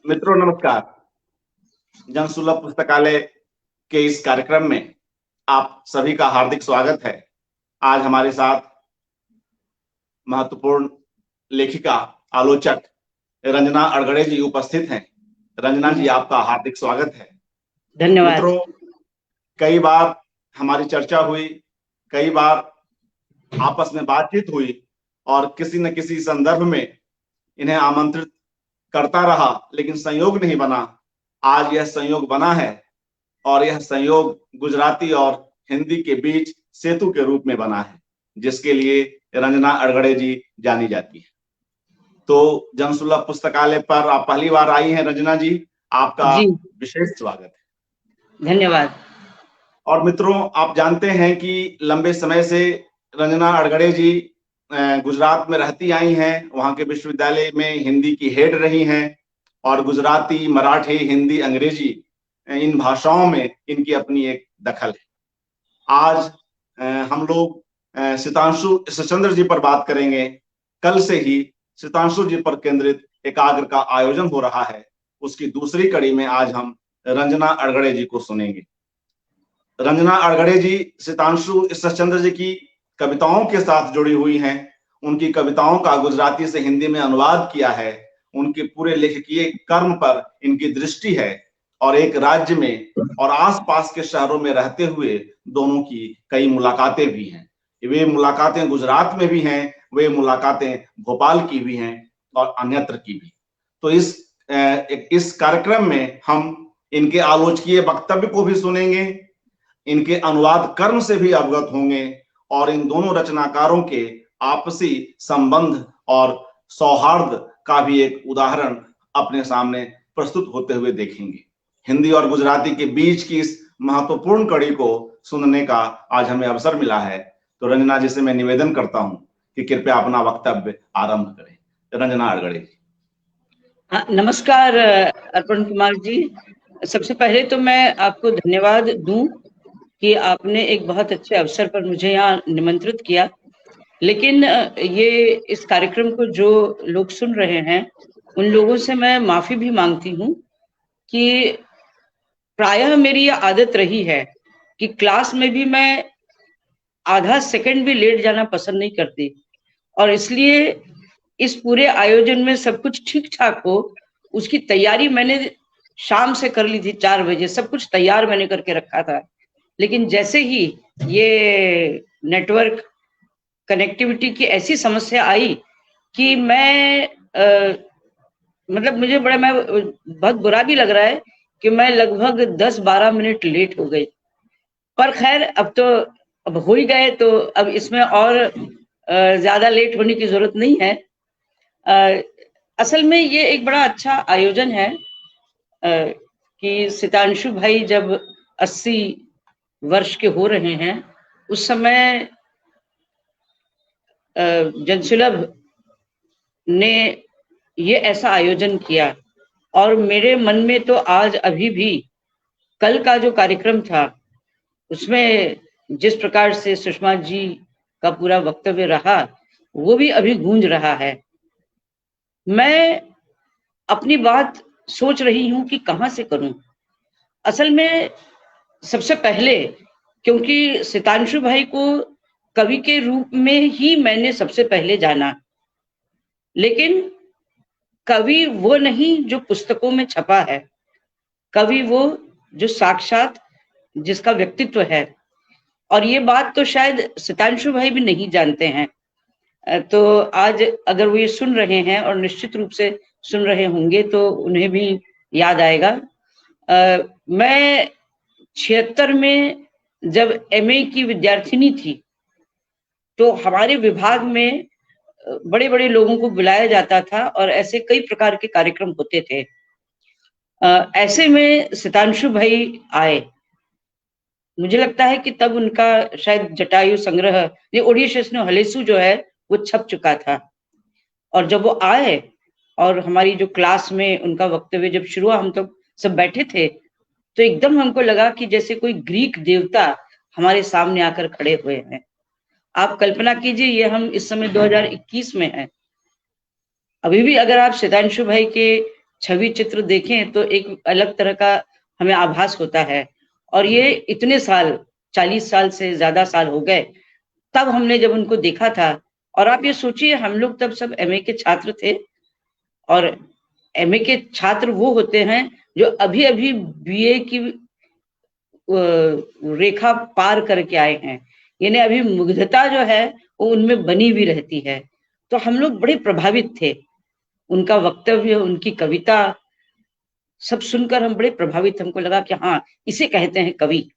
मित्रों नमस्कार। जनसुलभ पुस्तकालय के इस कार्यक्रम में आप सभी का हार्दिक स्वागत है। आज हमारे साथ महत्वपूर्ण लेखिका आलोचक रंजना अड़गड़े जी उपस्थित हैं। रंजना जी, आपका हार्दिक स्वागत है। धन्यवाद। मित्रों, कई बार हमारी चर्चा हुई, कई बार आपस में बातचीत हुई और किसी न किसी संदर्भ में इन्हें आमंत्रित करता रहा, लेकिन संयोग नहीं बना। आज यह संयोग बना है और यह संयोग गुजराती और हिंदी के बीच सेतु के रूप में बना है, जिसके लिए रंजना अड़गड़े जी जानी जाती है। तो जनसुलभ पुस्तकालय पर आप पहली बार आई हैं रंजना जी, आपका विशेष स्वागत है। धन्यवाद। और मित्रों, आप जानते हैं कि लंबे समय से रंजना अड़गड़े जी गुजरात में रहती आई हैं, वहां के विश्वविद्यालय में हिंदी की हेड रही हैं और गुजराती, मराठी, हिंदी, अंग्रेजी इन भाषाओं में इनकी अपनी एक दखल है। आज हम लोग सितांशु ईश्वरचंद्र जी पर बात करेंगे। कल से ही सितांशु जी पर केंद्रित एकाग्र का आयोजन हो रहा है, उसकी दूसरी कड़ी में आज हम रंजना अड़गड़े जी को सुनेंगे। रंजना अड़गड़े जी सितांशु ईश्वरचंद्र जी की कविताओं के साथ जुड़ी हुई हैं। उनकी कविताओं का गुजराती से हिंदी में अनुवाद किया है। उनके पूरे लेखकीय कर्म पर इनकी दृष्टि है और एक राज्य में और आसपास के शहरों में रहते हुए दोनों की कई मुलाकातें भी हैं। वे मुलाकातें गुजरात में भी हैं, वे मुलाकातें भोपाल की भी हैं और अन्यत्र की भी। तो इस कार्यक्रम में हम इनके आलोचकीय वक्तव्य को भी सुनेंगे, इनके अनुवाद कर्म से भी अवगत होंगे और इन दोनों रचनाकारों के आपसी संबंध और सौहार्द का भी एक उदाहरण अपने सामने प्रस्तुत होते हुए देखेंगे। हिंदी और गुजराती के बीच की इस महत्वपूर्ण कड़ी को सुनने का आज हमें अवसर मिला है। तो रंजना जी से मैं निवेदन करता हूं कि कृपया अपना वक्तव्य आरंभ करें। रंजना अड़गड़े जी। नमस्कार अर्पण कुमार जी। सबसे पहले तो मैं आपको धन्यवाद दूं कि आपने एक बहुत अच्छे अवसर पर मुझे यहाँ निमंत्रित किया। लेकिन ये इस कार्यक्रम को जो लोग सुन रहे हैं उन लोगों से मैं माफी भी मांगती हूँ कि प्रायः मेरी यह आदत रही है कि क्लास में भी मैं आधा सेकंड भी लेट जाना पसंद नहीं करती, और इसलिए इस पूरे आयोजन में सब कुछ ठीक ठाक हो उसकी तैयारी मैंने शाम से कर ली थी। 4 बजे सब कुछ तैयार मैंने करके रखा था। लेकिन जैसे ही ये नेटवर्क कनेक्टिविटी की ऐसी समस्या आई कि मैं मतलब मुझे मैं बहुत बुरा भी लग रहा है कि मैं लगभग 10-12 मिनट लेट हो गई। पर खैर अब हो ही गए, तो अब इसमें और ज्यादा लेट होने की जरूरत नहीं है। असल में ये एक बड़ा अच्छा आयोजन है कि सितांशु भाई जब 80 वर्ष के हो रहे हैं उस समय जनसुलभ ने ये ऐसा आयोजन किया, और मेरे मन में तो आज अभी भी कल का जो कार्यक्रम था उसमें जिस प्रकार से सुषमा जी का पूरा वक्तव्य रहा वो भी अभी गूंज रहा है। मैं अपनी बात सोच रही हूं कि कहां से करूं। असल में सबसे पहले क्योंकि सितांशु भाई को कवि के रूप में ही मैंने सबसे पहले जाना, लेकिन कवि वो नहीं जो पुस्तकों में छपा है, कवि वो जो साक्षात जिसका व्यक्तित्व है। और ये बात तो शायद सितांशु भाई भी नहीं जानते हैं। तो आज अगर वो ये सुन रहे हैं और निश्चित रूप से सुन रहे होंगे तो उन्हें भी याद आएगा। मैं 76 में जब MA की विद्यार्थिनी थी तो हमारे विभाग में बड़े बड़े लोगों को बुलाया जाता था और ऐसे कई प्रकार के कार्यक्रम होते थे। ऐसे में सितांशु भाई आए। मुझे लगता है कि तब उनका शायद जटायु संग्रह, ये ओडिशा हलेसु जो है वो छप चुका था। और जब वो आए और हमारी जो क्लास में उनका वक्तव्य जब शुरू हुआ, हम तो सब बैठे थे, तो एकदम हमको लगा कि जैसे कोई ग्रीक देवता हमारे सामने आकर खड़े हुए हैं। आप कल्पना कीजिए, ये हम इस समय 2021 में हैं। अभी भी अगर आप सितांशु भाई के छवि चित्र देखें तो एक अलग तरह का हमें आभास होता है। और ये इतने साल, 40 साल से ज्यादा साल हो गए, तब हमने जब उनको देखा था। और आप ये सोचिए, हम लोग तब सब एमए के छात्र थे, और एमए के छात्र वो होते हैं जो अभी अभी बीए की रेखा पार करके आए हैं, यानी अभी मुग्धता जो है वो उनमें बनी भी रहती है। तो हम लोग बड़े प्रभावित थे, उनका वक्तव्य, उनकी कविता सब सुनकर हम बड़े प्रभावित। हमको लगा कि हाँ, इसे कहते हैं कवि।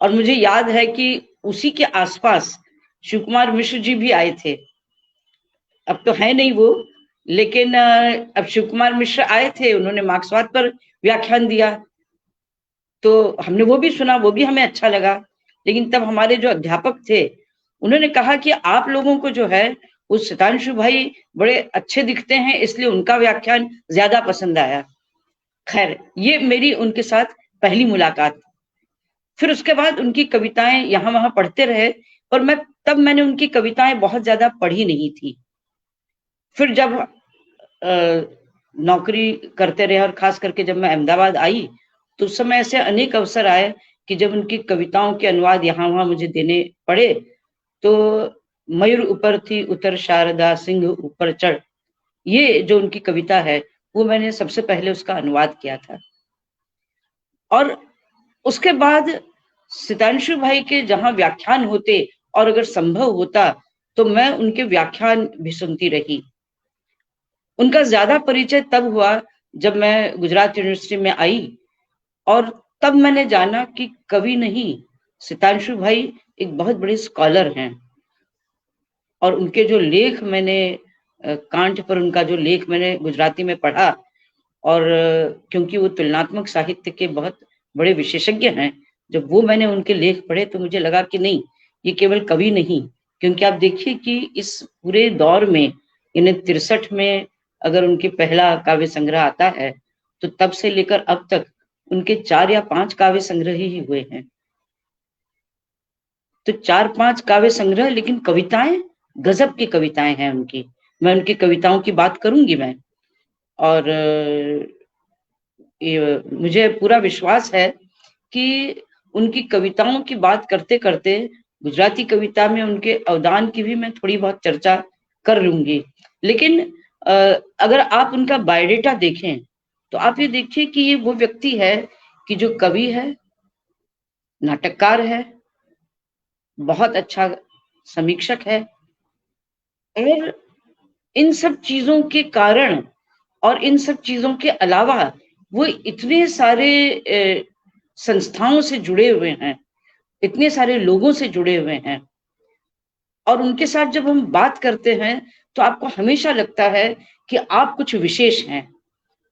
और मुझे याद है कि उसी के आसपास शिव कुमार मिश्र जी भी आए थे। अब तो है नहीं वो, लेकिन अब शिव कुमार मिश्र आए थे, उन्होंने मार्क्सवाद पर व्याख्यान दिया, तो हमने वो भी सुना, वो भी हमें अच्छा लगा। लेकिन तब हमारे जो अध्यापक थे, उन्होंने कहा कि आप लोगों को जो है वो सितांशु भाई बड़े अच्छे दिखते हैं, इसलिए उनका व्याख्यान ज्यादा पसंद आया। खैर, ये मेरी उनके साथ पहली मुलाकात। फिर उसके बाद उनकी कविताएं यहाँ वहां पढ़ते रहे, पर मैंने उनकी कविताएं बहुत ज्यादा पढ़ी नहीं थी। फिर जब नौकरी करते रहे, और खास करके जब मैं अहमदाबाद आई, तो उस समय ऐसे अनेक अवसर आए कि जब उनकी कविताओं के अनुवाद यहाँ वहां मुझे देने पड़े, तो मयूर ऊपर थी उतर शारदा सिंह ऊपर चढ़, ये जो उनकी कविता है, वो मैंने सबसे पहले उसका अनुवाद किया था। और उसके बाद सितांशु भाई के जहां व्याख्यान होते, और अगर संभव होता तो मैं उनके व्याख्यान भी सुनती रही। उनका ज्यादा परिचय तब हुआ जब मैं गुजरात यूनिवर्सिटी में आई, और तब मैंने जाना कि कवि नहीं, सितांशु भाई एक बहुत बड़े स्कॉलर हैं। और उनके जो लेख मैंने कांट पर उनका जो लेख मैंने गुजराती में पढ़ा, और क्योंकि वो तुलनात्मक साहित्य के बहुत बड़े विशेषज्ञ हैं, जब वो मैंने उनके लेख पढ़े तो मुझे लगा कि नहीं, ये केवल कवि नहीं। क्योंकि आप देखिए कि इस पूरे दौर में, यानी 63 में अगर उनके पहला काव्य संग्रह आता है, तो तब से लेकर अब तक उनके 4 या 5 काव्य संग्रह ही हुए हैं। तो 4-5 काव्य संग्रह, लेकिन कविताएं गजब की कविताएं हैं उनकी। मैं उनकी कविताओं की बात करूंगी मैं। और मुझे पूरा विश्वास है कि उनकी कविताओं की बात करते करते गुजराती कविता में उनके अवदान की भी मैं थोड़ी बहुत चर्चा कर लूंगी। लेकिन अगर आप उनका बायोडेटा देखें, तो आप ये देखिए कि ये वो व्यक्ति है कि जो कवि है, नाटककार है, बहुत अच्छा समीक्षक है, और इन सब चीजों के कारण, और इन सब चीजों के अलावा वो इतने सारे संस्थाओं से जुड़े हुए हैं, इतने सारे लोगों से जुड़े हुए हैं। और उनके साथ जब हम बात करते हैं तो आपको हमेशा लगता है कि आप कुछ विशेष हैं।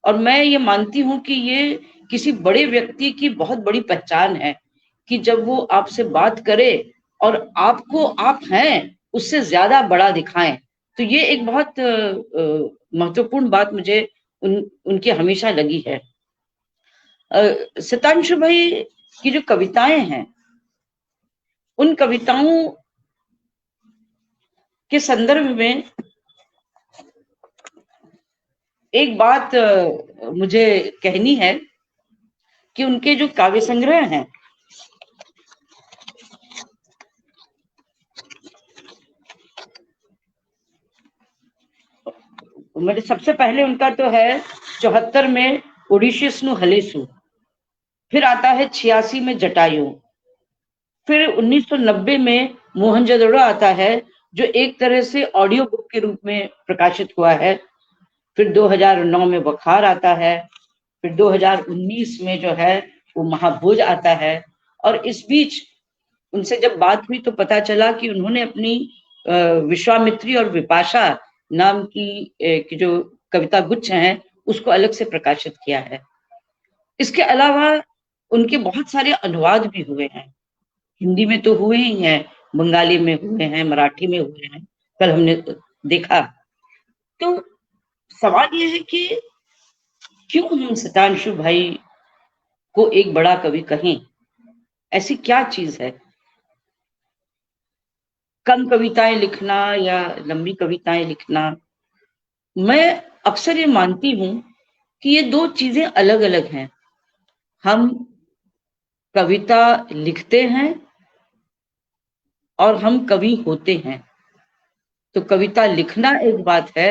और मैं ये मानती हूं कि ये किसी बड़े व्यक्ति की बहुत बड़ी पहचान है कि जब वो आपसे बात करे और आपको आप हैं उससे ज्यादा बड़ा दिखाएं। तो ये एक बहुत महत्वपूर्ण बात मुझे उनकी हमेशा लगी है। सितांशु भाई की जो कविताएं हैं, उन कविताओं के संदर्भ में एक बात मुझे कहनी है कि उनके जो काव्य संग्रह हैं, मेरे सबसे पहले उनका तो है 74 में ओडिशियस नु हलेसु, फिर आता है 86 में जटायु, फिर 1990 में मोहनजोदड़ो आता है, जो एक तरह से ऑडियो बुक के रूप में प्रकाशित हुआ है। फिर 2009 में बुखार आता है, फिर 2019 में जो है वो महाभोज आता है। और इस बीच उनसे जब बात हुई तो पता चला कि उन्होंने अपनी विश्वामित्री और विपाशा नाम की जो कविता गुच्छ हैं उसको अलग से प्रकाशित किया है। इसके अलावा उनके बहुत सारे अनुवाद भी हुए हैं, हिंदी में तो हुए ही हैं, बंगाली में हुए हैं, मराठी में हुए हैं, कल हमने देखा। तो सवाल ये है कि क्यों हम सितांशु भाई को एक बड़ा कवि कहें? ऐसी क्या चीज है? कम कविताएं लिखना या लंबी कविताएं लिखना? मैं अक्सर ये मानती हूं कि ये दो चीजें अलग अलग हैं। हम कविता लिखते हैं और हम कवि होते हैं। तो कविता लिखना एक बात है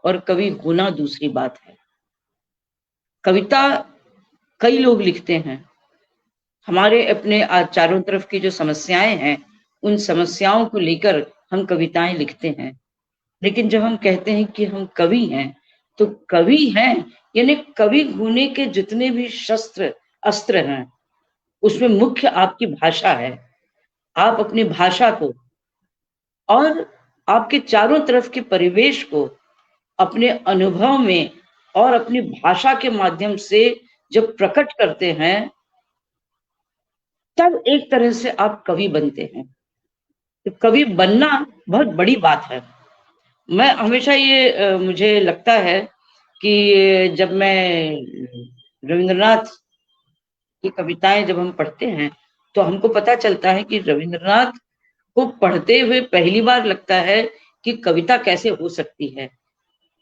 और कवि होना दूसरी बात है। कविता कई लोग लिखते हैं। हमारे अपने आज चारों तरफ की जो समस्याएं हैं, उन समस्याओं को लेकर हम कविताएं लिखते हैं। लेकिन जब हम कहते हैं कि हम कवि हैं, तो कवि हैं यानी कवि होने के जितने भी शस्त्र अस्त्र हैं, उसमें मुख्य आपकी भाषा है। आप अपनी भाषा को और आपके चारों तरफ के परिवेश को अपने अनुभव में और अपनी भाषा के माध्यम से जब प्रकट करते हैं, तब एक तरह से आप कवि बनते हैं। तो कवि बनना बहुत बड़ी बात है। मैं हमेशा ये मुझे लगता है कि जब मैं रविंद्रनाथ की कविताएं जब हम पढ़ते हैं, तो हमको पता चलता है कि रविंद्रनाथ को पढ़ते हुए पहली बार लगता है कि कविता कैसे हो सकती है।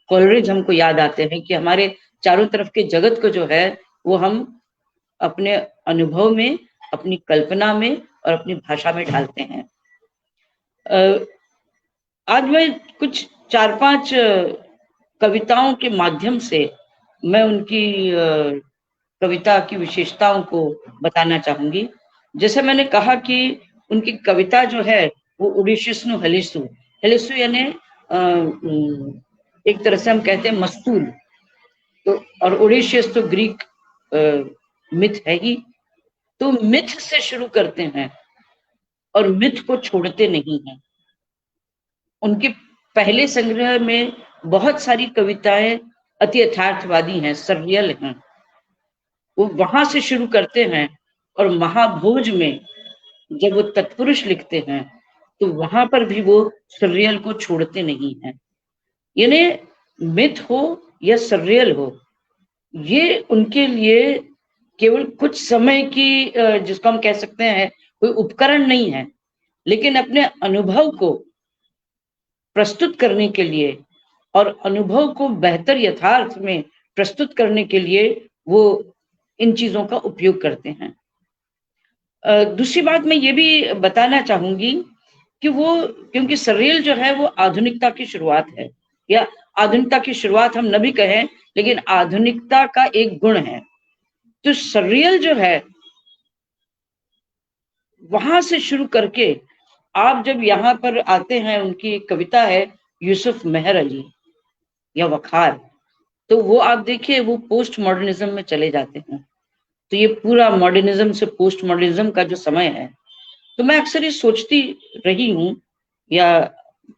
कॉलरिज हमको याद आते हैं कि हमारे चारों तरफ के जगत को जो है वो हम अपने अनुभव में, अपनी कल्पना में और अपनी भाषा में ढालते हैं। आज मैं कुछ 4-5 कविताओं के माध्यम से मैं उनकी कविता की विशेषताओं को बताना चाहूंगी। जैसे मैंने कहा कि उनकी कविता जो है वो उड़ीशिस्नु हलिसु, हलिसु यानी एक तरह से हम कहते हैं मस्तूल। तो और उड़ीशियस तो ग्रीक मिथ है ही। तो मिथ से शुरू करते हैं और मिथ को छोड़ते नहीं हैं। उनके पहले संग्रह में बहुत सारी कविताएं अति यथार्थवादी हैं, सररियल हैं। वो वहां से शुरू करते हैं और महाभोज में जब वो तत्पुरुष लिखते हैं, तो वहां पर भी वो सररियल को छोड़ते नहीं हैं। यानी मिथ हो या सररियल हो, ये उनके लिए केवल कुछ समय की जिसको हम कह सकते हैं कोई उपकरण नहीं है, लेकिन अपने अनुभव को प्रस्तुत करने के लिए और अनुभव को बेहतर यथार्थ में प्रस्तुत करने के लिए वो इन चीजों का उपयोग करते हैं। दूसरी बात मैं ये भी बताना चाहूंगी कि वो, क्योंकि सररियल जो है वो आधुनिकता की शुरुआत है, या आधुनिकता की शुरुआत हम न भी कहें, लेकिन आधुनिकता का एक गुण है। तो सररियल जो है वहां से शुरू करके आप जब यहाँ पर आते हैं, उनकी एक कविता है यूसुफ मेहर अली या वखार, तो वो आप देखिए वो पोस्ट मॉडर्निज्म में चले जाते हैं। तो ये पूरा मॉडर्निज्म से पोस्ट मॉडर्निज्म का जो समय है, तो मैं अक्सर ये सोचती रही हूँ, या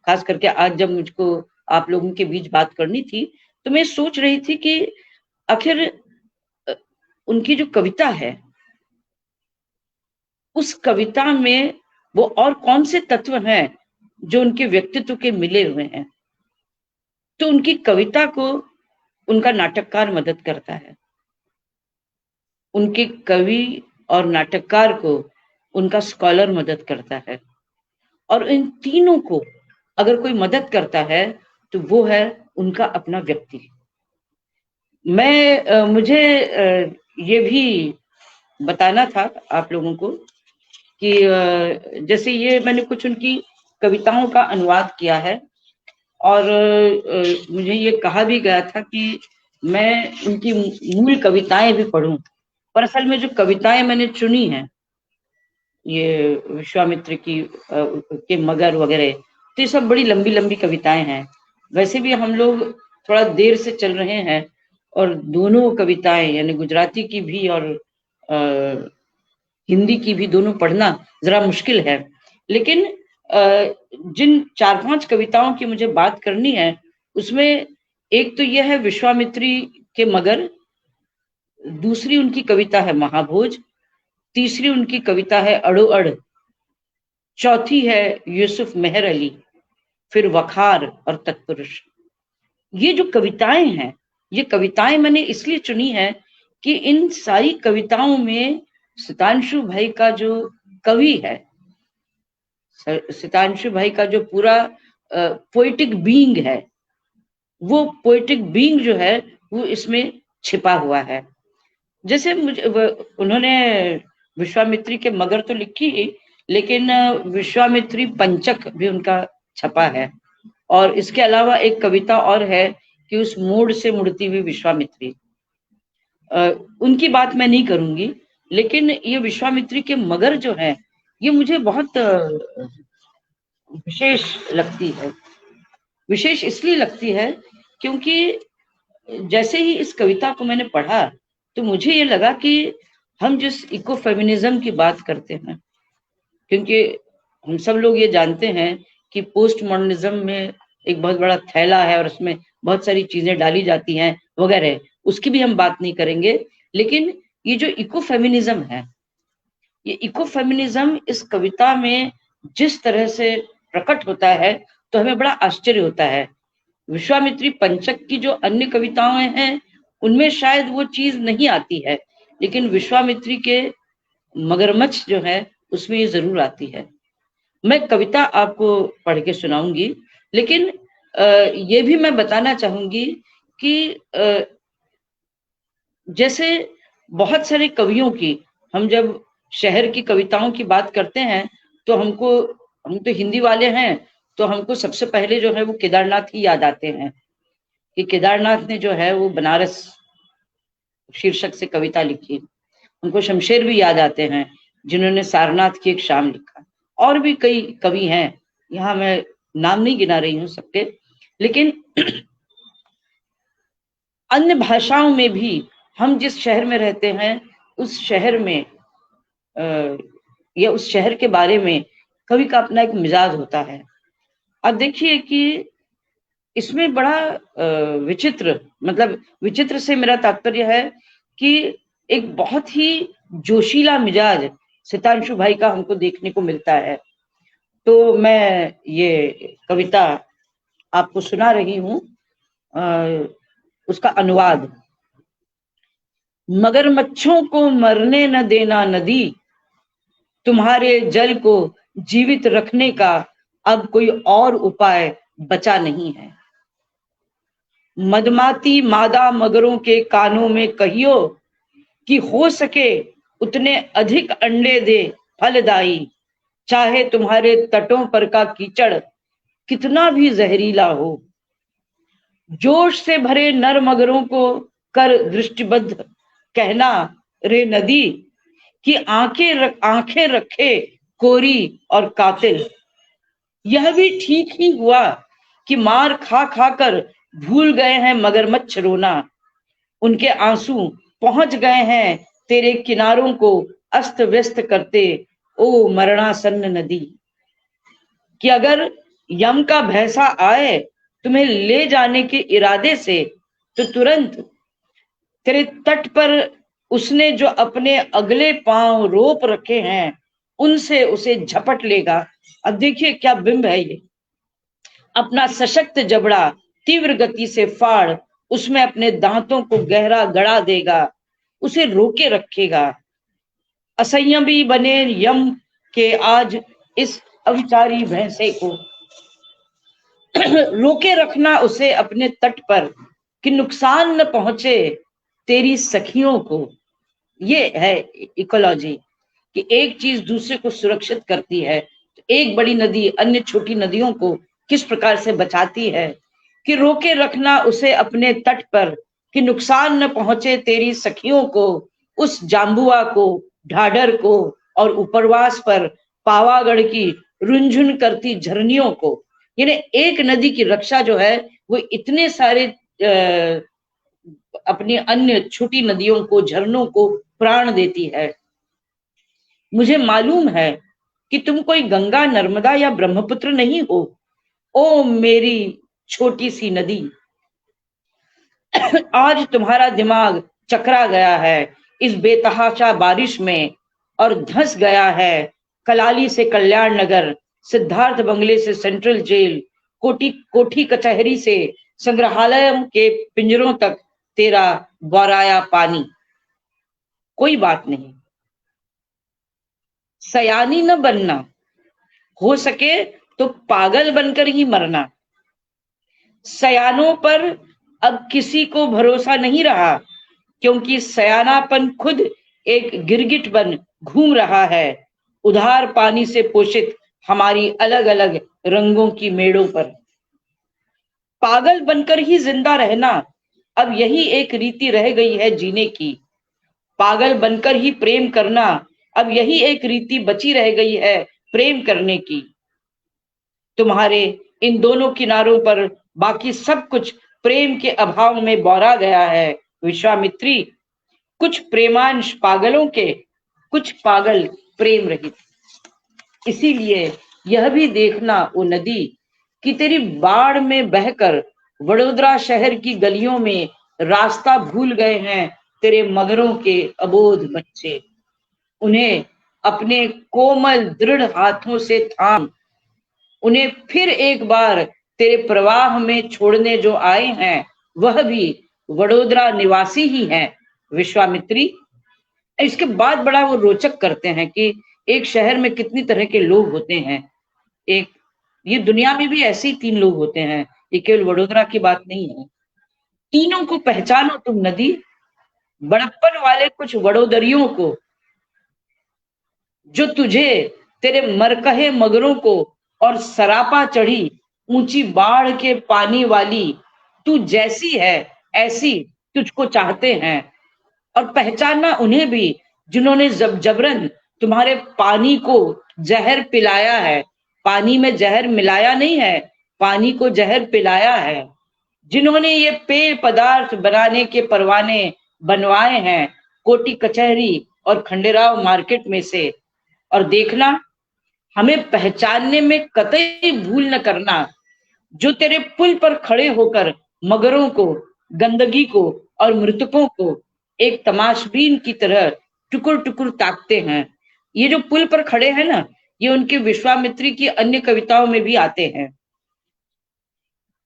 खास करके आज जब मुझको आप लोगों के बीच बात करनी थी, तो मैं सोच रही थी कि आखिर उनकी जो कविता है, उस कविता में वो और कौन से तत्व हैं जो उनके व्यक्तित्व के मिले हुए हैं। तो उनकी कविता को उनका नाटककार मदद करता है, उनके कवि और नाटककार को उनका स्कॉलर मदद करता है, और इन तीनों को अगर कोई मदद करता है तो वो है उनका अपना व्यक्ति। मुझे ये भी बताना था आप लोगों को कि जैसे ये मैंने कुछ उनकी कविताओं का अनुवाद किया है, और मुझे ये कहा भी गया था कि मैं उनकी मूल कविताएं भी पढूं। पर असल में जो कविताएं मैंने चुनी हैं, ये विश्वामित्र की के मगर वगैरह, तो ये सब बड़ी लंबी लंबी कविताएं हैं। वैसे भी हम लोग थोड़ा देर से चल रहे हैं, और दोनों कविताएं यानी गुजराती की भी और हिंदी की भी दोनों पढ़ना जरा मुश्किल है। लेकिन जिन 4-5 कविताओं की मुझे बात करनी है, उसमें एक तो यह है विश्वामित्री के मगर, दूसरी उनकी कविता है महाभोज, तीसरी उनकी कविता है अड़ो अड़, चौथी है यूसुफ मेहर अली, फिर वखार और तत्पुरुष। ये जो कविताएं हैं, ये कविताएं मैंने इसलिए चुनी है कि इन सारी कविताओं में सितांशु भाई का जो कवि है, सितांशु भाई का जो पूरा पोएटिक बीइंग है, वो पोएटिक बीइंग जो है वो इसमें छिपा हुआ है। जैसे मुझे उन्होंने विश्वामित्री के मगर तो लिखी ही, लेकिन विश्वामित्री पंचक भी उनका छपा है। और इसके अलावा एक कविता और है कि उस मूड से मुड़ती हुई विश्वामित्री। उनकी बात मैं नहीं करूंगी, लेकिन ये विश्वामित्री के मगर जो है ये मुझे बहुत विशेष लगती है। विशेष इसलिए लगती है क्योंकि जैसे ही इस कविता को मैंने पढ़ा तो मुझे ये लगा कि हम जिस इको फेमिनिज्म की बात करते हैं, क्योंकि हम सब लोग ये जानते हैं कि पोस्ट मॉडर्निज्म में एक बहुत बड़ा थैला है और उसमें बहुत सारी चीजें डाली जाती हैं वगैरह, उसकी भी हम बात नहीं करेंगे। लेकिन ये जो इको फेमिनिज्म है, ये इको फेमिनिज्म इस कविता में जिस तरह से प्रकट होता है तो हमें बड़ा आश्चर्य होता है। विश्वामित्री पंचक की जो अन्य कविताएं हैं उनमें शायद वो चीज नहीं आती है, लेकिन विश्वामित्री के मगरमच्छ जो है उसमें ये जरूर आती है। मैं कविता आपको पढ़ के सुनाऊंगी, लेकिन ये भी मैं बताना चाहूंगी कि जैसे बहुत सारे कवियों की, हम जब शहर की कविताओं की बात करते हैं तो हम तो हिंदी वाले हैं, तो हमको सबसे पहले जो है वो केदारनाथ ही याद आते हैं कि केदारनाथ ने जो है वो बनारस शीर्षक से कविता लिखी। उनको शमशेर भी याद आते हैं जिन्होंने सारनाथ की एक शाम लिखा। और भी कई कवि हैं, यहाँ मैं नाम नहीं गिना रही हूँ सबके, लेकिन अन्य भाषाओं में भी हम जिस शहर में रहते हैं उस शहर में या उस शहर के बारे में कवि का अपना एक मिजाज होता है। अब देखिए कि इसमें बड़ा विचित्र, मतलब विचित्र से मेरा तात्पर्य है कि एक बहुत ही जोशीला मिजाज सितांशु भाई का हमको देखने को मिलता है। तो मैं ये कविता आपको सुना रही हूँ, उसका अनुवाद। मगरमच्छों को मरने न देना नदी, तुम्हारे जल को जीवित रखने का अब कोई और उपाय बचा नहीं है। मदमाती मादा मगरों के कानों में कहियो कि हो सके उतने अधिक अंडे दे फलदायी, चाहे तुम्हारे तटों पर का कीचड़ कितना भी जहरीला हो। जोश से भरे नर मगरों को कर दृष्टिबद्ध कहना रे नदी कि आंखें रखे कोरी और कातिल। यह भी ठीक ही हुआ कि मार खा खा कर भूल गए हैं मगरमच्छ रोना, उनके आंसू पहुंच गए हैं तेरे किनारों को अस्त व्यस्त करते ओ मरणासन्न नदी। कि अगर यम का भैसा आए तुम्हें ले जाने के इरादे से तो तुरंत तेरे तट पर उसने जो अपने अगले पांव रोप रखे हैं उनसे उसे झपट लेगा। अब देखिए क्या बिंब है ये। अपना सशक्त जबड़ा तीव्र गति से फाड़ उसमें अपने दांतों को गहरा गड़ा देगा, उसे रोके रखेगा। असंयमी बने यम के आज इस अविचारी भैंसे को रोके रखना उसे अपने तट पर कि नुकसान न पहुंचे तेरी सखियों को। ये है इकोलॉजी कि एक चीज दूसरे को सुरक्षित करती है। तो एक बड़ी नदी अन्य छोटी नदियों को किस प्रकार से बचाती है कि रोके रखना उसे अपने तट पर कि नुकसान न पहुंचे तेरी सखियों को, उस जाम्बुआ को, ढाढर को और उपरवास पर पावागढ़ की रुंझुन करती झरनियों को। यानी एक नदी की रक्षा जो है वो इतने सारे अपनी अन्य छोटी नदियों को, झरनों को प्राण देती है। मुझे मालूम है कि तुम कोई गंगा, नर्मदा या ब्रह्मपुत्र नहीं हो, ओ मेरी छोटी सी नदी। आज तुम्हारा दिमाग चकरा गया है इस बेतहाशा बारिश में और धंस गया है कलाली से कल्याण नगर, सिद्धार्थ बंगले से सेंट्रल जेल, कोठी कचहरी से संग्रहालय के पिंजरों तक तेरा बौराया पानी। कोई बात नहीं, सयानी न बनना, हो सके तो पागल बनकर ही मरना। सयानों पर अब किसी को भरोसा नहीं रहा, क्योंकि सयानापन खुद एक गिरगिट बन घूम रहा है उधार पानी से पोषित हमारी अलग अलग रंगों की मेड़ों पर। पागल बनकर ही जिंदा रहना अब यही एक रीति रह गई है जीने की। पागल बनकर ही प्रेम करना अब यही एक रीति बची रह गई है प्रेम करने की। तुम्हारे इन दोनों किनारों पर बाकी सब कुछ प्रेम के अभाव में बौरा गया है विश्वामित्री। कुछ प्रेमांश पागलों के, कुछ पागल प्रेम रहित। इसीलिए यह भी देखना ओ नदी कि तेरी बाढ़ में बहकर वडोदरा शहर की गलियों में रास्ता भूल गए हैं तेरे मगरों के अबोध बच्चे। उन्हें अपने कोमल दृढ़ हाथों से थाम उन्हें फिर एक बार तेरे प्रवाह में छोड़ने जो आए हैं वह भी वडोदरा निवासी ही हैं विश्वामित्री। इसके बाद बड़ा वो रोचक करते हैं कि एक शहर में कितनी तरह के लोग होते हैं। एक ये दुनिया में भी ऐसे ही 3 लोग होते हैं, ये केवल वडोदरा की बात नहीं है। तीनों को पहचानो तुम नदी, बड़प्पन वाले कुछ वडोदरियों को जो तुझे तेरे मरकहे मगरों को और सरापा चढ़ी ऊंची बाढ़ के पानी वाली तू जैसी है ऐसी तुझको चाहते हैं। और पहचानना उन्हें भी जिन्होंने जबरन तुम्हारे पानी को जहर पिलाया है। पानी में जहर मिलाया नहीं है, पानी को जहर पिलाया है। जिन्होंने ये पेय पदार्थ बनाने के परवाने बनवाए हैं कोटी कचहरी और खंडेराव मार्केट में से। और देखना हमें पहचानने में कतई भूल न करना जो तेरे पुल पर खड़े होकर मगरों को, गंदगी को और मृतकों को एक तमाशबीन की तरह टुकुर टुकुर ताकते हैं। ये जो पुल पर खड़े हैं ना, ये उनके विश्वामित्री की अन्य कविताओं में भी आते हैं।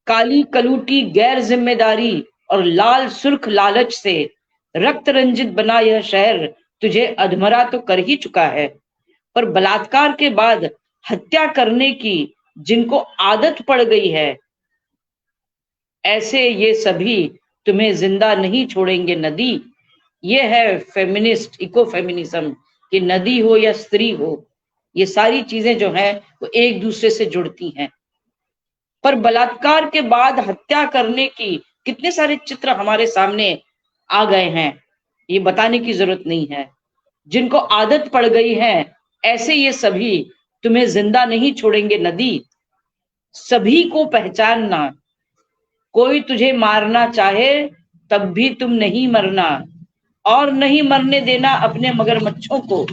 काली कलूटी गैर जिम्मेदारी और लाल सुर्ख लालच से रक्त रंजित बना यह शहर तुझे अधमरा तो कर ही चुका है, पर बलात्कार के बाद हत्या करने की जिनको आदत पड़ गई है ऐसे ये सभी तुम्हें जिंदा नहीं छोड़ेंगे नदी। ये है फेमिनिस्ट इको फेमिनिज्म कि नदी हो या स्त्री हो, ये सारी चीजें जो हैं वो एक दूसरे से जुड़ती हैं। पर बलात्कार के बाद हत्या करने की कितने सारे चित्र हमारे सामने आ गए हैं, ये बताने की जरूरत नहीं है। जिनको आदत पड़ गई है ऐसे ये सभी तुम्हें जिंदा नहीं छोड़ेंगे नदी। सभी को पहचानना, कोई तुझे मारना चाहे तब भी तुम नहीं मरना, और नहीं मरने देना अपने मगरमच्छों को,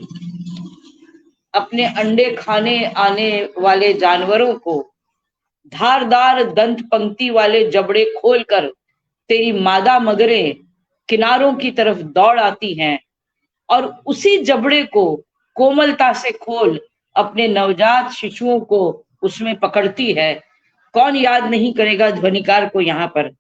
अपने अंडे खाने आने वाले जानवरों को। धारदार दंत पंक्ति वाले जबड़े खोलकर तेरी मादा मगरें किनारों की तरफ दौड़ आती हैं और उसी जबड़े को कोमलता से खोल अपने नवजात शिशुओं को उसमें पकड़ती है। कौन याद नहीं करेगा ध्वनिकार को यहाँ पर।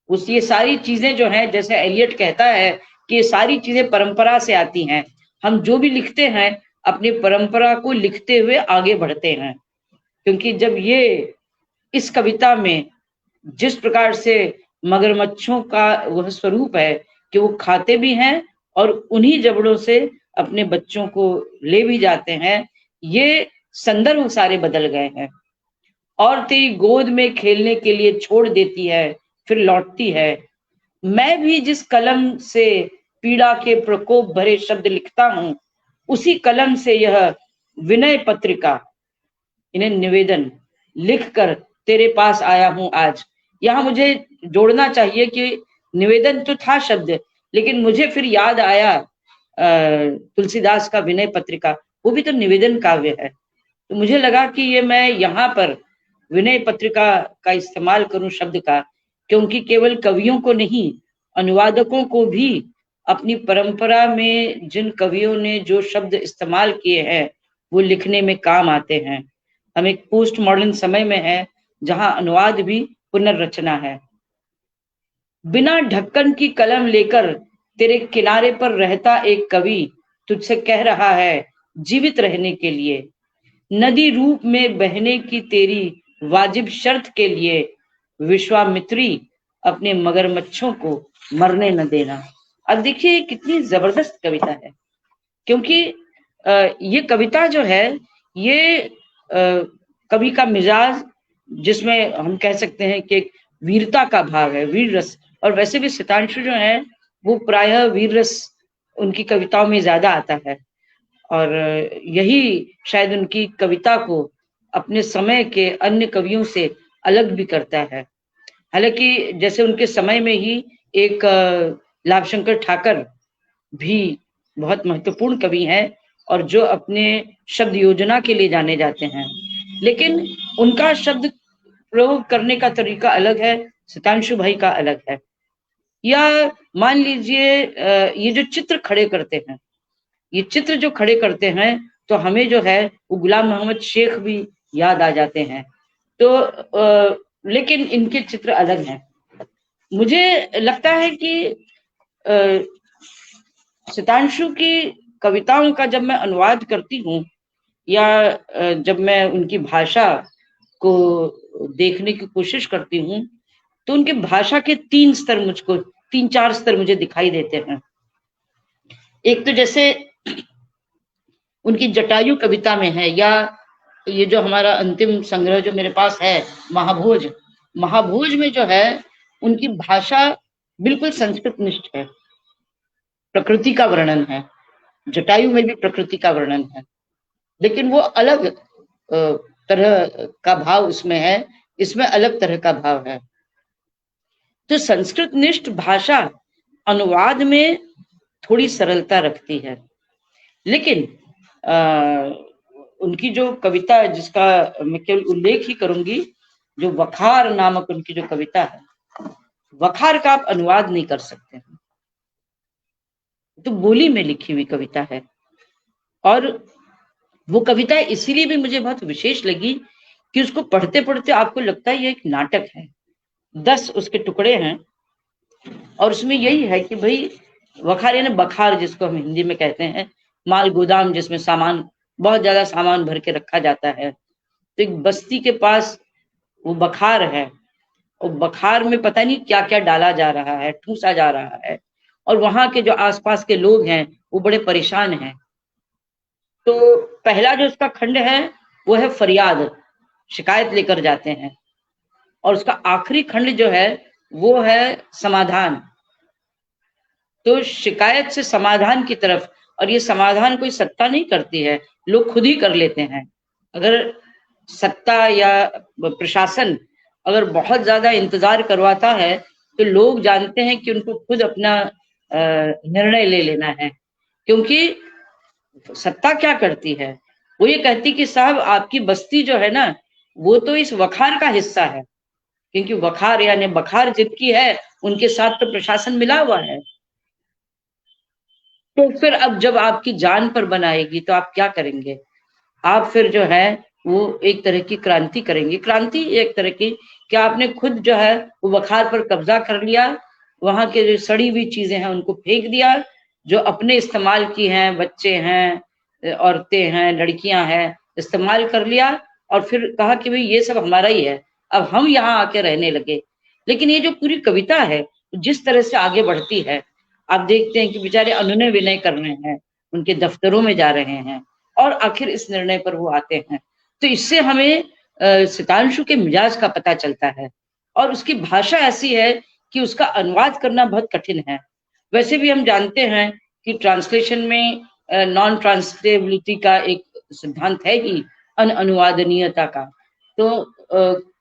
ये सारी चीजें जो हैं, जैसे एलियट कहता है कि ये सारी चीजें परंपरा से आती हैं। हम जो भी लिखते हैं अपनी परंपरा को लिखते हुए आगे बढ़ते हैं, क्योंकि जब ये इस कविता में जिस प्रकार से मगरमच्छों का वह स्वरूप है कि वो खाते भी हैं और उन्हीं जबड़ों से अपने बच्चों को ले भी जाते हैं, ये संदर्भ सारे बदल गए हैं। और तेरी गोद में खेलने के लिए छोड़ देती है फिर लौटती है। मैं भी जिस कलम से पीड़ा के प्रकोप भरे शब्द लिखता हूं उसी कलम से यह विनय पत्रिका, इन्हें निवेदन लिखकर तेरे पास आया हूं आज। यहाँ मुझे जोड़ना चाहिए कि निवेदन तो था शब्द, लेकिन मुझे फिर याद आया तुलसीदास का विनय पत्रिका, वो भी तो निवेदन काव्य है। तो मुझे लगा कि ये मैं यहाँ पर विनय पत्रिका का इस्तेमाल करूं शब्द का, क्योंकि केवल कवियों को नहीं अनुवादकों को भी अपनी परंपरा में जिन कवियों ने जो शब्द इस्तेमाल किए हैं वो लिखने में काम आते हैं। हम एक पोस्ट मॉडर्न समय में है जहां अनुवाद भी पुनर्रचना है। बिना ढक्कन की कलम लेकर तेरे किनारे पर रहता एक कवि तुझसे कह रहा है जीवित रहने के लिए, नदी रूप में बहने की तेरी वाजिब शर्त के लिए विश्वामित्री अपने मगरमच्छों को मरने न देना। अब देखिए कितनी जबरदस्त कविता है, क्योंकि ये कविता जो है ये कवि का मिजाज, जिसमें हम कह सकते हैं कि वीरता का भाव है, वीर रस। और वैसे भी सितांशु जो है वो प्रायः वीर रस उनकी कविताओं में ज्यादा आता है, और यही शायद उनकी कविता को अपने समय के अन्य कवियों से अलग भी करता है। हालांकि जैसे उनके समय में ही एक लाभशंकर ठाकर भी बहुत महत्वपूर्ण कवि हैं और जो अपने शब्द योजना के लिए जाने जाते हैं, लेकिन उनका शब्द प्रयोग करने का तरीका अलग है, सितांशु भाई का अलग है। या मान लीजिए ये जो चित्र खड़े करते हैं, ये चित्र जो खड़े करते हैं, तो हमें जो है वो गुलाम मोहम्मद शेख भी याद आ जाते हैं। तो लेकिन इनके चित्र अलग हैं। मुझे लगता है कि सितांशु की कविताओं का जब मैं अनुवाद करती हूँ या जब मैं उनकी भाषा को देखने की कोशिश करती हूँ, तो उनकी भाषा के तीन चार स्तर मुझे दिखाई देते हैं। एक तो जैसे उनकी जटायु कविता में है, या ये जो हमारा अंतिम संग्रह जो मेरे पास है महाभोज, महाभोज में जो है उनकी भाषा बिल्कुल संस्कृत निष्ठ है, प्रकृति का वर्णन है। जटायु में भी प्रकृति का वर्णन है, लेकिन वो अलग तरह का भाव उसमें है, इसमें अलग तरह का भाव है। तो संस्कृत निष्ठ भाषा अनुवाद में थोड़ी सरलता रखती है, लेकिन उनकी जो कविता है जिसका मैं केवल उल्लेख ही करूंगी, जो वखार नामक उनकी जो कविता है, वखार का आप अनुवाद नहीं कर सकते हैं, तो बोली में लिखी हुई कविता है। और वो कविता इसीलिए भी मुझे बहुत विशेष लगी कि उसको पढ़ते पढ़ते आपको लगता है ये एक नाटक है। 10 उसके टुकड़े हैं और उसमें यही है कि भाई वखार यानी बखार, जिसको हम हिंदी में कहते हैं, माल गोदाम जिसमें सामान, बहुत ज्यादा सामान भर के रखा जाता है। तो एक बस्ती के पास वो बखार है, और बखार में पता नहीं क्या क्या डाला जा रहा है, ठूसा जा रहा है, और वहां के जो आसपास के लोग हैं वो बड़े परेशान हैं। तो पहला जो उसका खंड है वो है फरियाद, शिकायत लेकर जाते हैं, और उसका आखिरी खंड जो है वो है समाधान। तो शिकायत से समाधान की तरफ, और ये समाधान कोई सत्ता नहीं करती है, लोग खुद ही कर लेते हैं। अगर सत्ता या प्रशासन अगर बहुत ज्यादा इंतजार करवाता है तो लोग जानते हैं कि उनको खुद अपना निर्णय ले लेना है, क्योंकि सत्ता क्या करती है, वो ये कहती कि साहब आपकी बस्ती जो है ना वो तो इस वखार का हिस्सा है, क्योंकि वखार यानी बखार जिनकी है उनके साथ तो प्रशासन मिला हुआ है। तो फिर अब जब आपकी जान पर बनाएगी तो आप क्या करेंगे? आप फिर जो है वो एक तरह की क्रांति करेंगे। क्रांति एक तरह की कि आपने खुद जो है वो बखार पर कब्जा कर लिया, वहां के जो सड़ी हुई चीजें हैं उनको फेंक दिया, जो अपने इस्तेमाल की हैं, बच्चे हैं, औरतें हैं, लड़कियां हैं, इस्तेमाल कर लिया, और फिर कहा कि भाई ये सब हमारा ही है, अब हम यहाँ आके रहने लगे। लेकिन ये जो पूरी कविता है जिस तरह से आगे बढ़ती है, आप देखते हैं कि बेचारे अनुनय विनय कर रहे हैं, उनके दफ्तरों में जा रहे हैं, और आखिर इस निर्णय पर वो आते हैं। तो इससे हमें सितांशु के मिजाज का पता चलता है, और उसकी भाषा ऐसी है कि उसका अनुवाद करना बहुत कठिन है। वैसे भी हम जानते हैं कि ट्रांसलेशन में नॉन ट्रांसलेबिलिटी का एक सिद्धांत है ही, अनुवादनीयता का। तो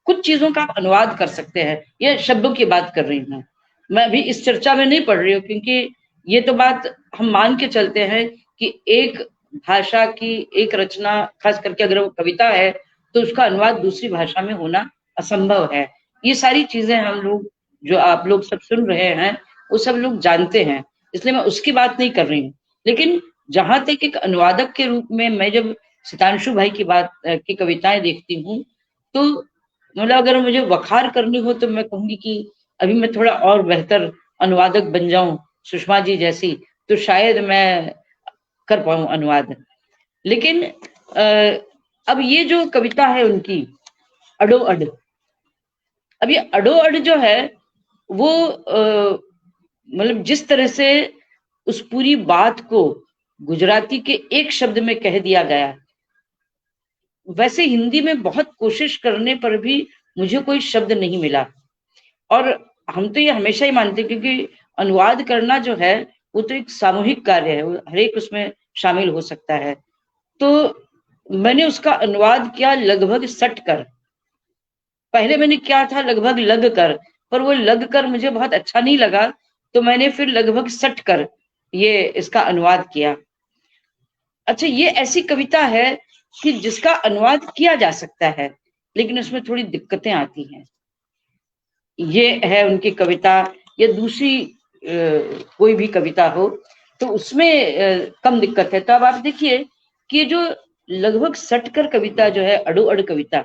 कुछ चीजों का आप अनुवाद कर सकते हैं, ये शब्दों की बात कर रही हूँ मैं, अभी इस चर्चा में नहीं पढ़ रही हूँ, क्योंकि ये तो बात हम मान के चलते हैं कि एक भाषा की एक रचना, खास करके अगर वो कविता है, तो उसका अनुवाद दूसरी भाषा में होना असंभव है। ये सारी चीजें हम लोग, जो आप लोग सब सुन रहे हैं, वो सब लोग जानते हैं, इसलिए मैं उसकी बात नहीं कर रही हूँ। लेकिन जहां तक एक अनुवादक के रूप में मैं जब सितांशु भाई की बात की कविताएं देखती हूँ, तो मतलब अगर मुझे वखार करनी हो तो मैं कहूंगी कि अभी मैं थोड़ा और बेहतर अनुवादक बन जाऊं, सुषमा जी जैसी, तो शायद मैं कर पाऊं अनुवाद। लेकिन अब ये जो कविता है उनकी अडो अड, अब ये अडो अड जो है वो मतलब जिस तरह से उस पूरी बात को गुजराती के एक शब्द में कह दिया गया, वैसे हिंदी में बहुत कोशिश करने पर भी मुझे कोई शब्द नहीं मिला। और हम तो ये हमेशा ही मानते हैं, क्योंकि अनुवाद करना जो है वो तो एक सामूहिक कार्य है, हर एक उसमें शामिल हो सकता है। तो मैंने उसका अनुवाद किया लगभग सट कर। पहले मैंने क्या था लगभग लग कर, पर वो लग कर मुझे बहुत अच्छा नहीं लगा, तो मैंने फिर लगभग सट कर ये इसका अनुवाद किया। अच्छा, ये ऐसी कविता है कि जिसका अनुवाद किया जा सकता है, लेकिन उसमें थोड़ी दिक्कतें आती हैं। ये है उनकी कविता, या दूसरी कोई भी कविता हो तो उसमें कम दिक्कत है। तो अब आप देखिए कि जो लगभग सटकर कविता जो है, अड़ो अड़ कविता,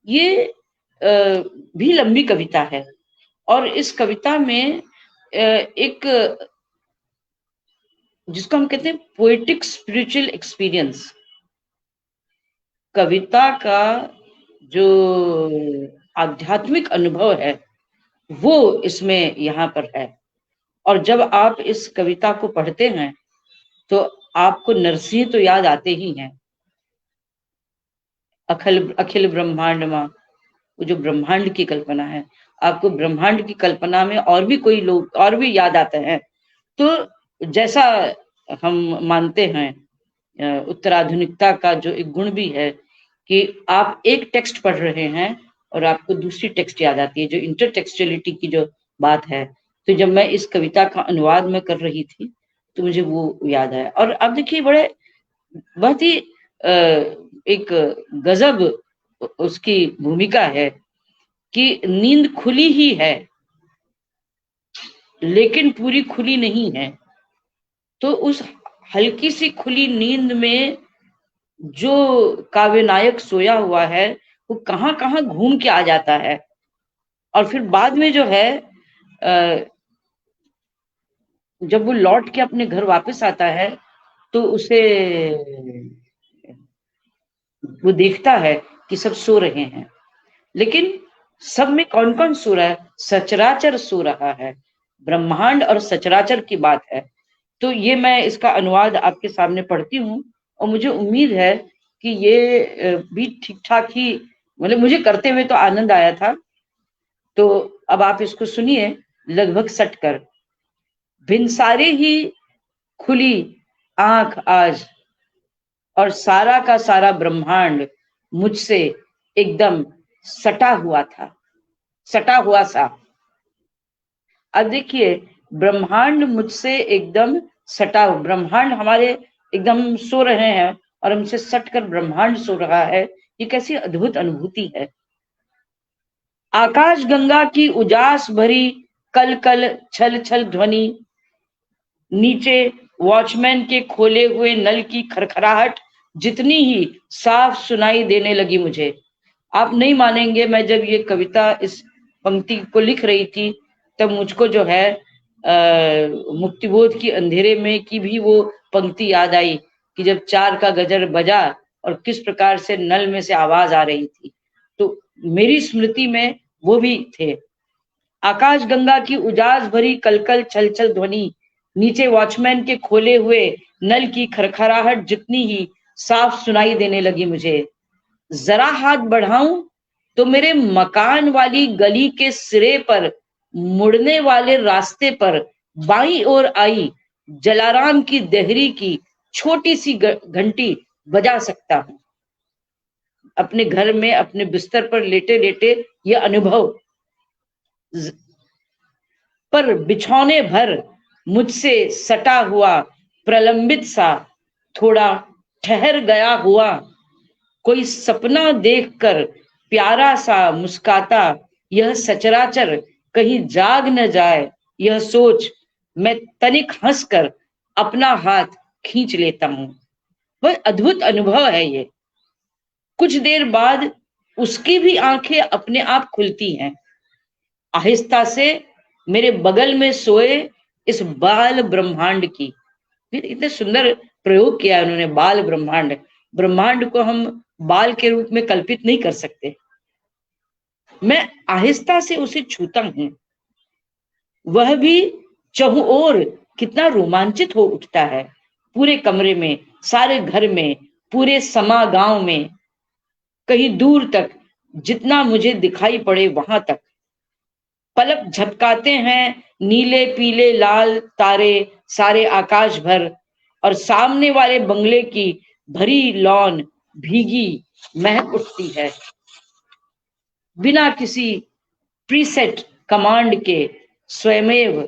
ये भी लंबी कविता है। और इस कविता में एक जिसको हम कहते हैं पोएटिक स्पिरिचुअल एक्सपीरियंस, कविता का जो आध्यात्मिक अनुभव है वो इसमें यहाँ पर है। और जब आप इस कविता को पढ़ते हैं तो आपको नरसिंह तो याद आते ही हैं। अखिल अखिल ब्रह्मांड मां, वो जो ब्रह्मांड की कल्पना है, आपको ब्रह्मांड की कल्पना में और भी कोई लोग और भी याद आते हैं। तो जैसा हम मानते हैं, उत्तराधुनिकता का जो एक गुण भी है कि आप एक टेक्स्ट पढ़ रहे हैं और आपको दूसरी टेक्स्ट याद आती है, जो इंटरटेक्सचुअलिटी की जो बात है। तो जब मैं इस कविता का अनुवाद में कर रही थी तो मुझे वो याद आया। और अब देखिए बड़े बहुत ही एक गजब उसकी भूमिका है कि नींद खुली ही है लेकिन पूरी खुली नहीं है। तो उस हल्की सी खुली नींद में जो काव्य नायक सोया हुआ है वो कहाँ कहाँ घूम के आ जाता है। और फिर बाद में जो है जब वो लौट के अपने घर वापस आता है तो उसे वो देखता है कि सब सो रहे हैं, लेकिन सब में कौन कौन सो रहा है? सचराचर सो रहा है। ब्रह्मांड और सचराचर की बात है। तो ये मैं इसका अनुवाद आपके सामने पढ़ती हूँ और मुझे उम्मीद है कि ये भी ठीक ठाक ही, मतलब मुझे करते हुए तो आनंद आया था। तो अब आप इसको सुनिए लगभग सट कर। भिनसारे ही खुली आंख आज और सारा का सारा ब्रह्मांड मुझसे एकदम सटा हुआ था, सटा हुआ सा। अब देखिए, ब्रह्मांड मुझसे एकदम सटा, ब्रह्मांड हमारे एकदम सो रहे हैं और हमसे सट कर ब्रह्मांड सो रहा है। ये कैसी अद्भुत अनुभूति है। आकाश गंगा की उजास भरी कल कल छल छल ध्वनि, नीचे वॉचमैन के खोले हुए नल की खरखराहट जितनी ही साफ सुनाई देने लगी मुझे। आप नहीं मानेंगे, मैं जब ये कविता इस पंक्ति को लिख रही थी तब मुझको जो है मुक्तिबोध की अंधेरे में की भी वो पंक्ति याद आई कि जब 4 का गजर बजा और किस प्रकार से नल में से आवाज आ रही थी। तो मेरी स्मृति में वो भी थे। आकाश गंगा की उजास भरी कलकल छलछल ध्वनि, नीचे वॉचमैन के खोले हुए नल की खरखराहट जितनी ही साफ सुनाई देने लगी मुझे। जरा हाथ बढ़ाऊं तो मेरे मकान वाली गली के सिरे पर मुड़ने वाले रास्ते पर बाईं ओर आई जलाराम की देहरी की छोटी सी घंटी बजा सकता हूं। अपने घर में अपने बिस्तर पर लेटे लेटे ये अनुभव, पर बिछौने भर मुझसे सटा हुआ प्रलंबित सा थोड़ा ठहर गया हुआ कोई सपना देखकर प्यारा सा मुस्काता यह सचराचर कहीं जाग न जाए, यह सोच मैं तनिक हंसकर अपना हाथ खींच लेता हूं। वह अद्भुत अनुभव है ये। कुछ देर बाद उसकी भी आंखें अपने आप खुलती हैं, आहिस्ता से मेरे बगल में सोए इस बाल ब्रह्मांड की। इतने सुंदर प्रयोग किया उन्होंने, बाल ब्रह्मांड। ब्रह्मांड को हम बाल के रूप में कल्पित नहीं कर सकते। मैं आहिस्ता से उसे छूता हूं वह भी चहुं ओर कितना रोमांचित हो उठता है, पूरे कमरे में, सारे घर में, पूरे समा गांव में, कहीं दूर तक, जितना मुझे दिखाई पड़े वहां तक। पलक झपकाते हैं नीले पीले लाल तारे सारे आकाश भर, और सामने वाले बंगले की भरी लॉन भीगी महक उठती है। बिना किसी प्रीसेट कमांड के स्वयमेव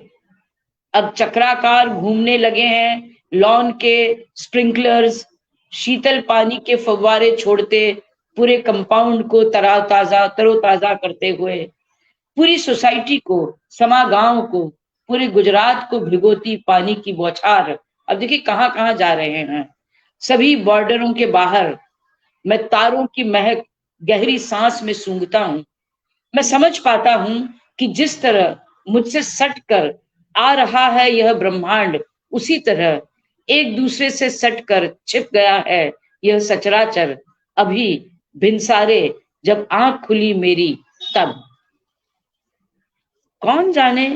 अब चक्राकार घूमने लगे हैं लॉन के स्प्रिंकलर्स, शीतल पानी के फव्वारे छोड़ते पूरे कंपाउंड को तरोताजा करते हुए, पूरी सोसाइटी को, समा गांव को, पूरे गुजरात को भिगोती पानी की बौछार। अब देखिए कहां कहां जा रहे हैं, सभी बॉर्डरों के बाहर। मैं तारों की महक गहरी सांस में सूंघता हूं। मैं समझ पाता हूं कि जिस तरह मुझसे सट कर आ रहा है यह ब्रह्मांड, उसी तरह एक दूसरे से सट कर छिप गया है यह सचराचर। अभी भिनसारे जब आंख खुली मेरी तब। कौन जाने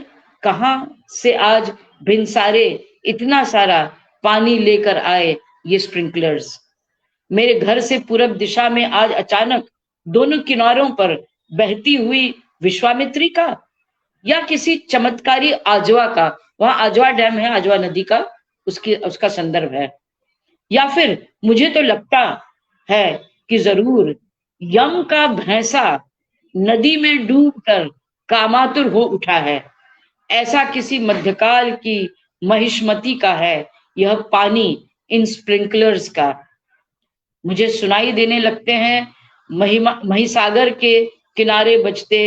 कहां से आज भिनसारे इतना सारा पानी लेकर आए ये स्प्रिंकलर्स। मेरे घर से पूरब दिशा में आज अचानक दोनों किनारों पर बहती हुई विश्वामित्री का या किसी चमत्कारी आजवा का, वहां आजवा डैम है, आजवा नदी का, उसका संदर्भ है। या फिर मुझे तो लगता है कि जरूर यम का भैंसा नदी में डूबकर कामातुर हो उठा है। ऐसा किसी मध्यकाल की महिष्मति का है यह पानी इन स्प्रिंकलर्स का। मुझे सुनाई देने लगते हैं महिसागर के किनारे बजते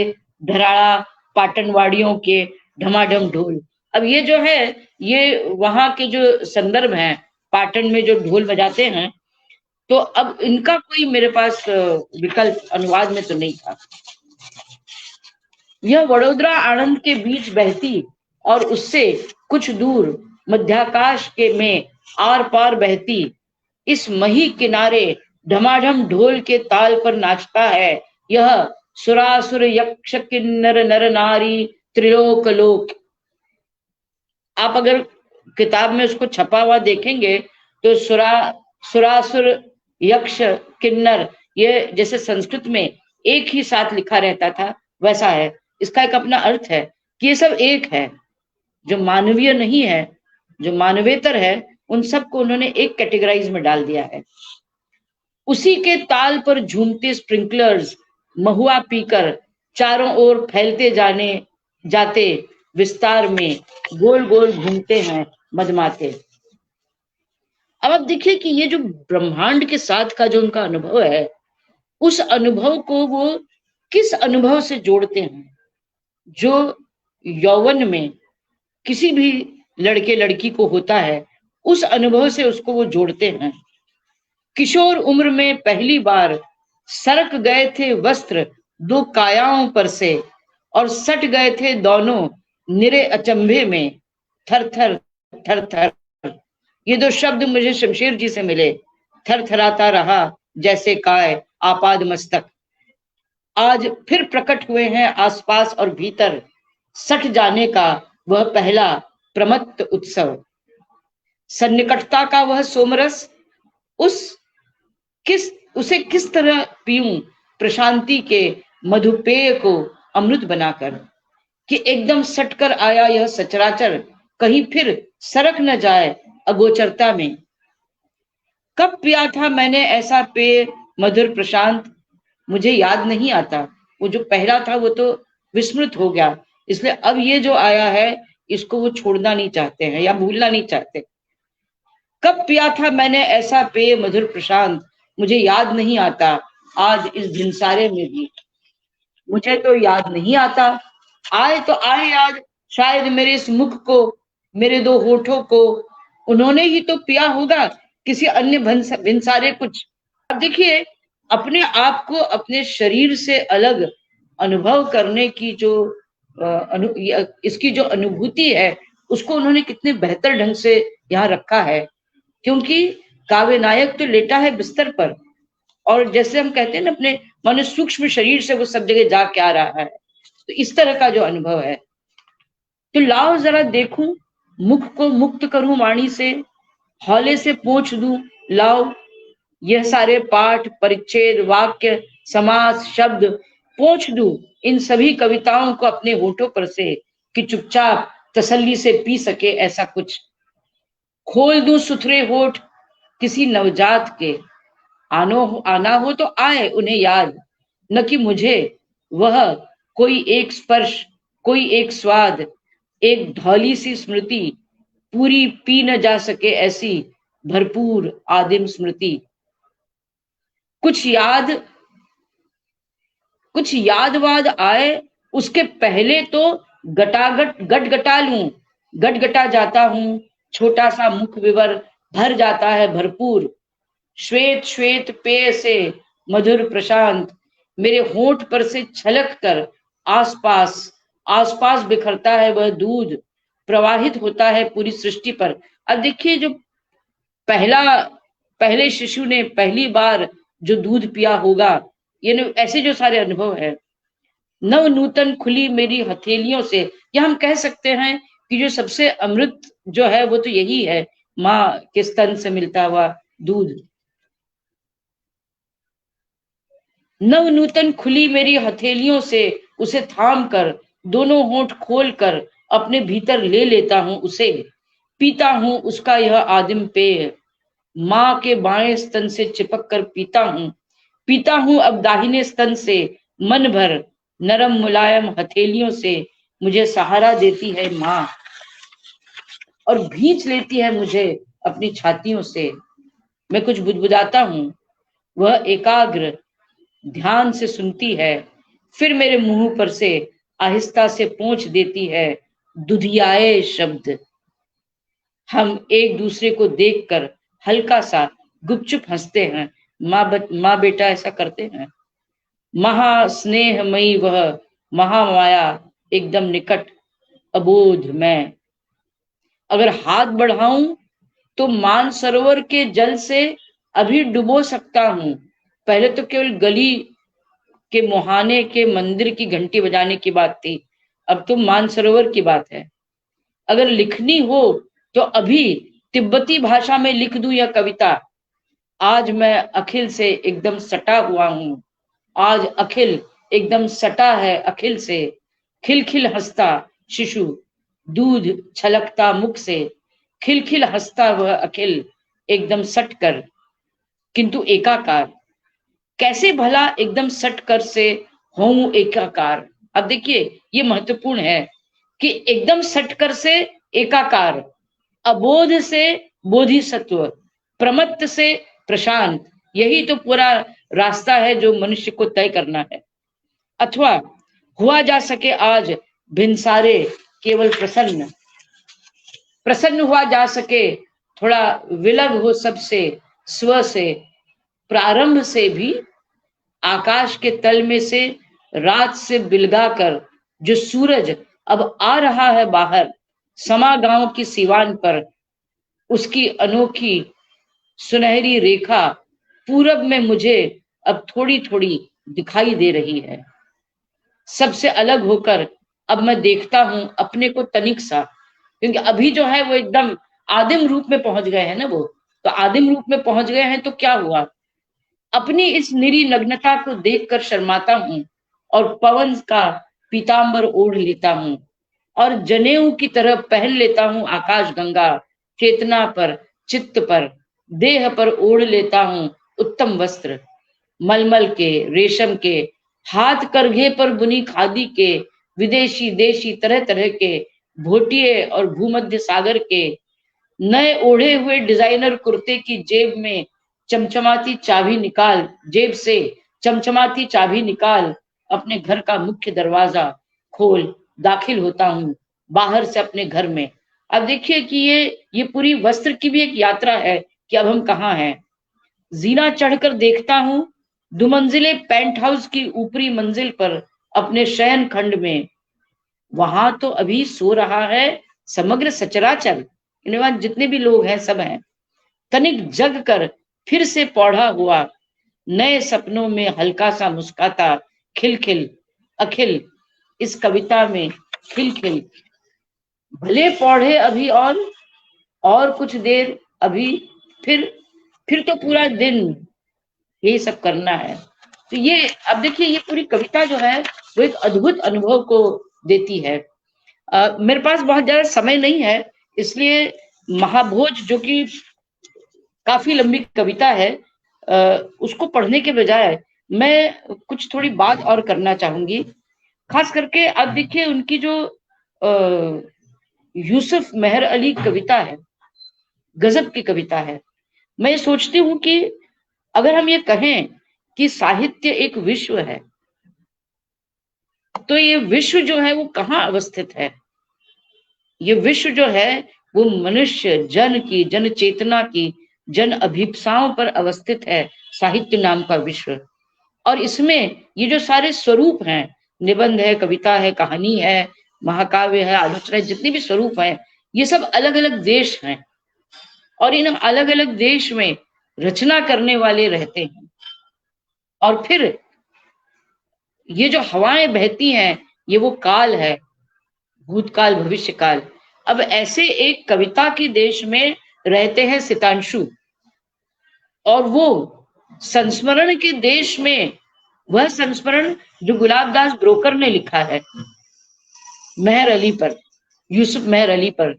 धराड़ा पाटनवाड़ियों के ढमाढम ढोल। अब ये जो है ये वहां के जो संदर्भ हैं, पाटन में जो ढोल बजाते हैं, तो अब इनका कोई मेरे पास विकल्प अनुवाद में तो नहीं था। यह वडोदरा आनंद के बीच बहती और उससे कुछ दूर मध्याकाश के में आर पार बहती इस मही किनारे ढमाढम ढोल के ताल पर नाचता है यह सुरासुर यक्ष किन्नर नर नारी त्रिलोक लोक। आप अगर किताब में उसको छपा हुआ देखेंगे तो सुरासुर यक्ष किन्नर, ये जैसे संस्कृत में एक ही साथ लिखा रहता था वैसा है। इसका एक अपना अर्थ है कि ये सब एक है, जो मानवीय नहीं है, जो मानवेतर है, उन सबको उन्होंने एक कैटेगराइज में डाल दिया है। उसी के ताल पर झूमते स्प्रिंकलर्स महुआ पीकर चारों ओर फैलते जाते विस्तार में गोल गोल घूमते हैं मदमाते। अब आप देखिए कि ये जो ब्रह्मांड के साथ का जो उनका अनुभव है, उस अनुभव को वो किस अनुभव से जोड़ते हैं जो यौवन में किसी भी लड़के लड़की को होता है, उस अनुभव से उसको वो जोड़ते हैं। किशोर उम्र में पहली बार सरक गए थे वस्त्र दो कायाओं पर से और सट गए थे दोनों निरे अचंभे में। थर थर थर थर, ये दो शब्द मुझे शमशेर जी से मिले। थर थराता रहा जैसे काय आपाद मस्तक। आज फिर प्रकट हुए हैं आसपास और भीतर सट जाने का वह पहला प्रमत्त उत्सव। सन्निकटता का वह सोमरस उसे किस तरह पीऊं प्रशांति के मधुपेय को अमृत बनाकर, कि एकदम सटकर आया यह सचराचर कहीं फिर सरक न जाए अगोचरता में। कब पिया था मैंने ऐसा पेय मधुर प्रशांत, मुझे याद नहीं आता। वो जो पहला था वो तो विस्मृत हो गया, इसलिए अब ये जो आया है इसको वो छोड़ना नहीं चाहते हैं या भूलना नहीं चाहते। कब पिया था मैंने ऐसा पेय मधुर प्रशांत, मुझे याद नहीं आता आज इस भिनसारे में भी। मुझे तो याद नहीं आता, आए तो आए याद शायद मेरे इस मुख को, मेरे दो होठों को, उन्होंने ही तो पिया होगा किसी अन्य भिनसारे कुछ। अब देखिए अपने आप को अपने शरीर से अलग अनुभव करने की जो इसकी जो अनुभूति है उसको उन्होंने कितने बेहतर ढंग से यहाँ रखा है। क्योंकि काव्य नायक तो लेटा है बिस्तर पर और जैसे हम कहते हैं ना अपने मानो सूक्ष्म शरीर से वो सब जगह जा के आ रहा है, तो इस तरह का जो अनुभव है। तो लाओ जरा देखूं, मुख को मुक्त करूं वाणी से, हौले से पोंछ दूं, लाओ यह सारे पाठ, परिच्छेद, वाक्य, समास, शब्द पोंछ दूं इन सभी कविताओं को अपने होठों पर से, कि चुपचाप तसल्ली से पी सके ऐसा कुछ। खोल दूं सुथरे होठ किसी नवजात के, आना हो तो आए उन्हें याद, न कि मुझे वह कोई एक स्पर्श, कोई एक स्वाद, एक धौली सी स्मृति पूरी पी न जा सके ऐसी भरपूर आदिम स्मृति। कुछ याद वाद आए उसके पहले तो गटगटा लूं, गटगटा जाता हूं, छोटा सा मुख विवर भर जाता है भरपूर, श्वेत श्वेत पेय से मधुर प्रशांत मेरे होंठ पर से छलक कर आसपास आसपास बिखरता है वह दूध, प्रवाहित होता है पूरी सृष्टि पर। अब देखिए, जो पहले शिशु ने पहली बार जो दूध पिया होगा, ये ऐसे जो सारे अनुभव है, नव नूतन खुली मेरी हथेलियों से, या हम कह सकते हैं कि जो सबसे अमृत जो है वो तो यही है, माँ के स्तन से मिलता हुआ दूध। नव नूतन खुली मेरी हथेलियों से उसे थाम कर, दोनों होंठ खोल कर अपने भीतर ले लेता हूं उसे, पीता हूं उसका यह आदिम पेय, माँ के बाएं स्तन से चिपक कर पीता हूं अब दाहिने स्तन से, मन भर नरम मुलायम हथेलियों से मुझे सहारा देती है माँ, और भींच लेती है मुझे अपनी छातियों से। मैं कुछ बुदबुदाता हूं, वह एकाग्र ध्यान से सुनती है, फिर मेरे मुंह पर से आहिस्ता से पोंछ देती है दुधियाए शब्द। हम एक दूसरे को देखकर हल्का सा गुपचुप हंसते हैं, माँ बेटा ऐसा करते हैं। महा स्नेहमयी वह महामाया एकदम निकट, अबोध मैं। अगर हाथ बढ़ाऊं तो मानसरोवर के जल से अभी डुबो सकता हूं। पहले तो केवल गली के मुहाने के मंदिर की घंटी बजाने की बात थी, अब तो मानसरोवर की बात है। अगर लिखनी हो तो अभी तिब्बती भाषा में लिख दूं यह कविता। आज मैं अखिल से एकदम सटा हुआ हूं, आज अखिल एकदम सटा है अखिल से, खिलखिल हंसता शिशु, दूध छलकता मुख से, खिलखिल हंसता वह अखिल एकदम सट कर, किंतु एकाकार। कैसे भला एकदम सट कर से होऊं एकाकार। अब देखिए, ये महत्वपूर्ण है कि एकदम सट कर से एकाकार, अबोध से बोधिसत्व, प्रमत्त से प्रशांत, यही तो पूरा रास्ता है जो मनुष्य को तय करना है। अथवा हुआ जा सके आज भिनसारे केवल प्रसन्न, प्रसन्न हुआ जा सके, थोड़ा विलग हो सबसे, स्व से, प्रारंभ से भी, आकाश के तल में से रात से बिलगा कर जो सूरज अब आ रहा है बाहर, समा गांव की सिवान पर, उसकी अनोखी सुनहरी रेखा पूरब में मुझे अब थोड़ी थोड़ी दिखाई दे रही है। सबसे अलग होकर अब मैं देखता हूं अपने को तनिक सा, क्योंकि अभी जो है वो एकदम आदिम रूप में पहुंच गए हैं ना, वो तो आदिम रूप में पहुंच गए हैं, तो क्या हुआ, अपनी इस निरी नग्नता को देखकर शर्माता हूं और पवन का पीतांबर ओढ़ लेता हूं और जनेऊ की तरह पहन लेता हूं आकाश गंगा, चेतना पर, चित्त पर, देह पर ओढ़ लेता हूं उत्तम वस्त्र, मलमल के, रेशम के, हाथ करघे पर बुनी खादी के, विदेशी देशी तरह तरह के, भोटिये और भूमध्य सागर के, नए ओढ़े हुए डिजाइनर कुर्ते की जेब में चमचमाती चाबी निकाल, जेब से चमचमाती चाबी निकाल, अपने घर का मुख्य दरवाजा खोल दाखिल होता हूँ बाहर से अपने घर में। अब देखिए कि ये पूरी वस्त्र की भी एक यात्रा है कि अब हम कहाँ हैं। जीना चढ़कर देखता हूँ दुमंजिले पेंट हाउस की ऊपरी मंजिल पर अपने शयन खंड में, वहां तो अभी सो रहा है समग्र सचराचर, जितने भी लोग हैं सब हैं, तनिक जग कर फिर से पौधा हुआ, नए सपनों में हल्का सा मुस्काता, खिलखिल अखिल, इस कविता में खिलखिल भले पौधे अभी और कुछ देर अभी, फिर तो पूरा दिन यही सब करना है। तो ये अब देखिए, ये पूरी कविता जो है वो एक अद्भुत अनुभव को देती है। मेरे पास बहुत ज्यादा समय नहीं है, इसलिए महाभोज जो कि काफी लंबी कविता है, उसको पढ़ने के बजाय मैं कुछ थोड़ी बात और करना चाहूंगी। खास करके आप देखिए उनकी जो यूसुफ मेहर अली कविता है, गजब की कविता है। मैं सोचती हूँ कि अगर हम ये कहें कि साहित्य एक विश्व है, तो ये विश्व जो है वो कहाँ अवस्थित है? ये विश्व जो है वो मनुष्य जन की, जन चेतना की, जन अभिप्साओं पर अवस्थित है, साहित्य नाम का विश्व। और इसमें ये जो सारे स्वरूप हैं, निबंध है, कविता है, कहानी है, महाकाव्य है, आलोचना है, जितने भी स्वरूप हैं, ये सब अलग अलग देश हैं, और इन अलग अलग देश में रचना करने वाले रहते हैं। और फिर ये जो हवाएं बहती हैं, ये वो काल है, भूतकाल भविष्य काल। अब ऐसे एक कविता के देश में रहते हैं सितांशु, और वो संस्मरण के देश में, वह संस्मरण जो गुलाबदास ब्रोकर ने लिखा है मेहर अली पर, यूसुफ मेहर अली पर,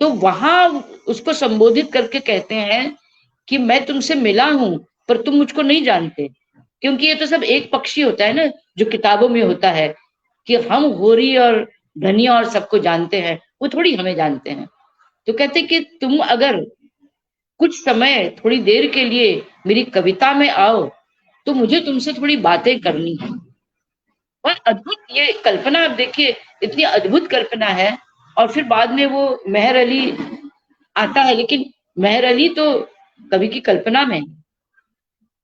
तो वहां उसको संबोधित करके कहते हैं कि मैं तुमसे मिला हूं पर तुम मुझको नहीं जानते। क्योंकि ये तो सब एक पक्षी होता है ना, जो किताबों में होता है कि हम होरी और धनिया और सबको जानते हैं, वो थोड़ी हमें जानते हैं। तो कहते कि तुम अगर कुछ समय, थोड़ी देर के लिए मेरी कविता में आओ, तो मुझे तुमसे थोड़ी बातें करनी है। और अद्भुत ये कल्पना, आप देखिए इतनी अद्भुत कल्पना है। और फिर बाद में वो मेहर अली आता है, लेकिन मेहर अली तो कवि की कल्पना में।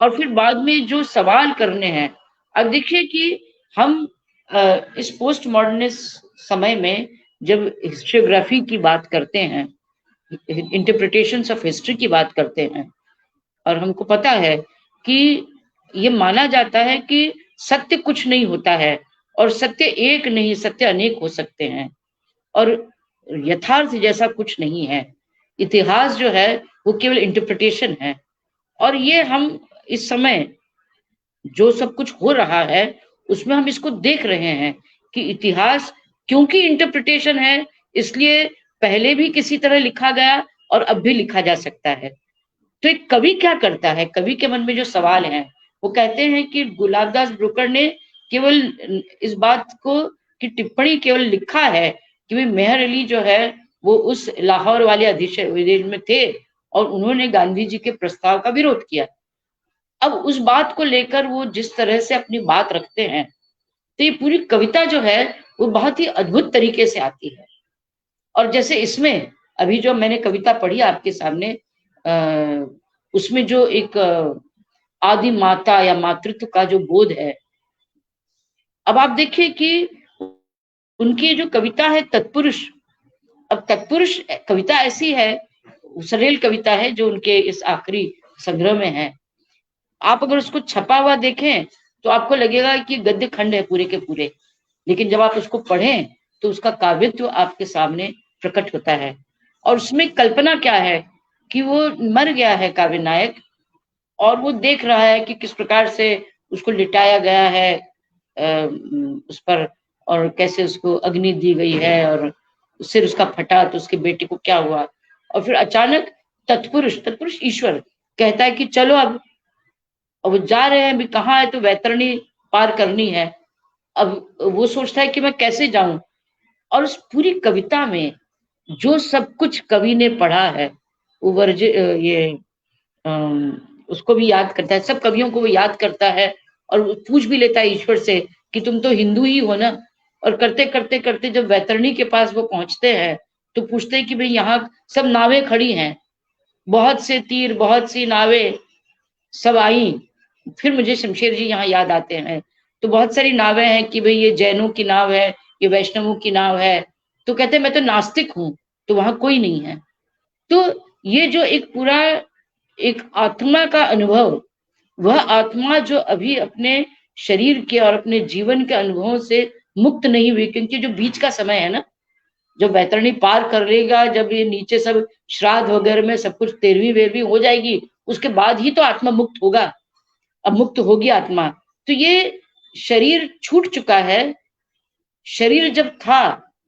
और फिर बाद में जो सवाल करने हैं, अब देखिए कि हम इस पोस्ट मॉडर्निस्ट समय में जब हिस्टोग्राफी की बात करते हैं, इंटरप्रिटेशंस ऑफ हिस्ट्री की बात करते हैं, और हमको पता है कि ये माना जाता है कि सत्य कुछ नहीं होता है, और सत्य एक नहीं, सत्य अनेक हो सकते हैं, और यथार्थ जैसा कुछ नहीं है। इतिहास जो है वो केवल इंटरप्रिटेशन है। और ये हम इस समय जो सब कुछ हो रहा है उसमें हम इसको देख रहे हैं कि इतिहास क्योंकि इंटरप्रिटेशन है, इसलिए पहले भी किसी तरह लिखा गया और अब भी लिखा जा सकता है। तो एक कवि क्या करता है, कवि के मन में जो सवाल है, वो कहते हैं कि गुलाबदास ब्रोकर ने केवल इस बात को की टिप्पणी केवल लिखा है कि भाई मेहर अली जो है वो उस लाहौर वाले अधिवेशन में थे और उन्होंने गांधी जी के प्रस्ताव का विरोध किया। अब उस बात को लेकर वो जिस तरह से अपनी बात रखते हैं, तो ये पूरी कविता जो है वो बहुत ही अद्भुत तरीके से आती है। और जैसे इसमें अभी जो मैंने कविता पढ़ी आपके सामने, उसमें जो एक आदि माता या मातृत्व का जो बोध है, अब आप देखिए कि उनकी जो कविता है तत्पुरुष, अब तत्पुरुष कविता ऐसी है, सरेल कविता है जो उनके इस आखिरी संग्रह में है। आप अगर उसको छपा हुआ देखें तो आपको लगेगा कि गद्य खंड है पूरे के पूरे, लेकिन जब आप उसको पढ़ें तो उसका काव्यत्व आपके सामने प्रकट होता है। और उसमें कल्पना क्या है कि वो मर गया है काव्य नायक, और वो देख रहा है कि किस प्रकार से उसको लिटाया गया है उस पर, और कैसे उसको अग्नि दी गई है, और सिर उसका फटा तो उसके बेटे को क्या हुआ। और फिर अचानक तत्पुरुष ईश्वर कहता है कि चलो अब जा रहे हैं, अभी कहाँ है, तो वैतरणी पार करनी है। अब वो सोचता है कि मैं कैसे जाऊं, और उस पूरी कविता में जो सब कुछ कवि ने पढ़ा है वो वर्ज ये उसको भी याद करता है, सब कवियों को वो याद करता है, और वो पूछ भी लेता है ईश्वर से कि तुम तो हिंदू ही हो ना। और करते करते करते जब वैतरणी के पास वो पहुंचते हैं तो पूछते हैं कि भाई यहाँ सब नावें खड़ी हैं, बहुत से तीर, बहुत सी नावें सब आई। फिर मुझे शमशेर जी यहाँ याद आते हैं। तो बहुत सारी नावें हैं कि भाई ये जैनों की नाव है, ये वैष्णवों की नाव है। तो कहते हैं मैं तो नास्तिक हूँ, तो वहां कोई नहीं है। तो ये जो एक पूरा एक आत्मा का अनुभव, वह आत्मा जो अभी अपने शरीर के और अपने जीवन के अनुभवों से मुक्त नहीं हुई, क्योंकि जो बीच का समय है ना, जो बैतरणी पार कर लेगा, जब ये नीचे सब श्राद्ध वगैरह में सब कुछ 13वीं 12वीं हो जाएगी, उसके बाद ही तो आत्मा मुक्त होगा। अब मुक्त होगी आत्मा, तो ये शरीर छूट चुका है। शरीर जब था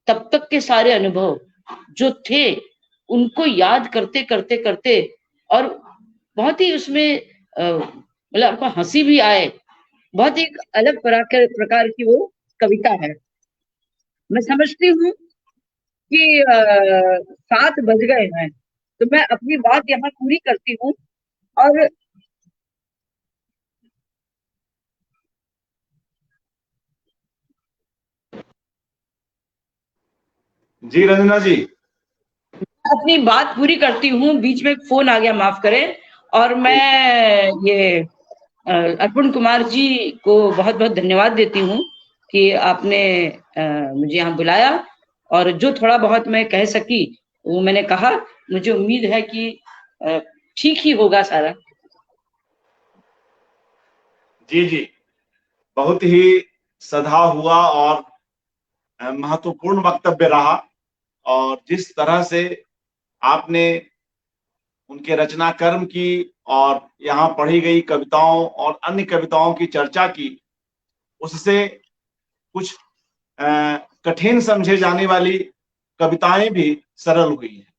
तब तक के सारे अनुभव जो थे उनको याद करते करते करते, और बहुत ही उसमें मतलब आपको हंसी भी आए, बहुत ही अलग प्रकार की वो कविता है। मैं समझती हूँ कि 7 बज गए हैं, तो मैं अपनी बात यहाँ पूरी करती हूँ। और जी रंजना जी, अपनी बात पूरी करती हूँ, बीच में फोन आ गया, माफ करें। और मैं ये अर्पण कुमार जी को बहुत बहुत धन्यवाद देती हूँ कि आपने मुझे यहाँ बुलाया, और जो थोड़ा बहुत मैं कह सकी वो मैंने कहा। मुझे उम्मीद है कि ठीक ही होगा सारा। जी जी, बहुत ही सधा हुआ और महत्वपूर्ण वक्तव्य रहा। और जिस तरह से आपने उनके रचना कर्म की और यहाँ पढ़ी गई कविताओं और अन्य कविताओं की चर्चा की, उससे कुछ कठिन समझे जाने वाली कविताएं भी सरल हुई हैं।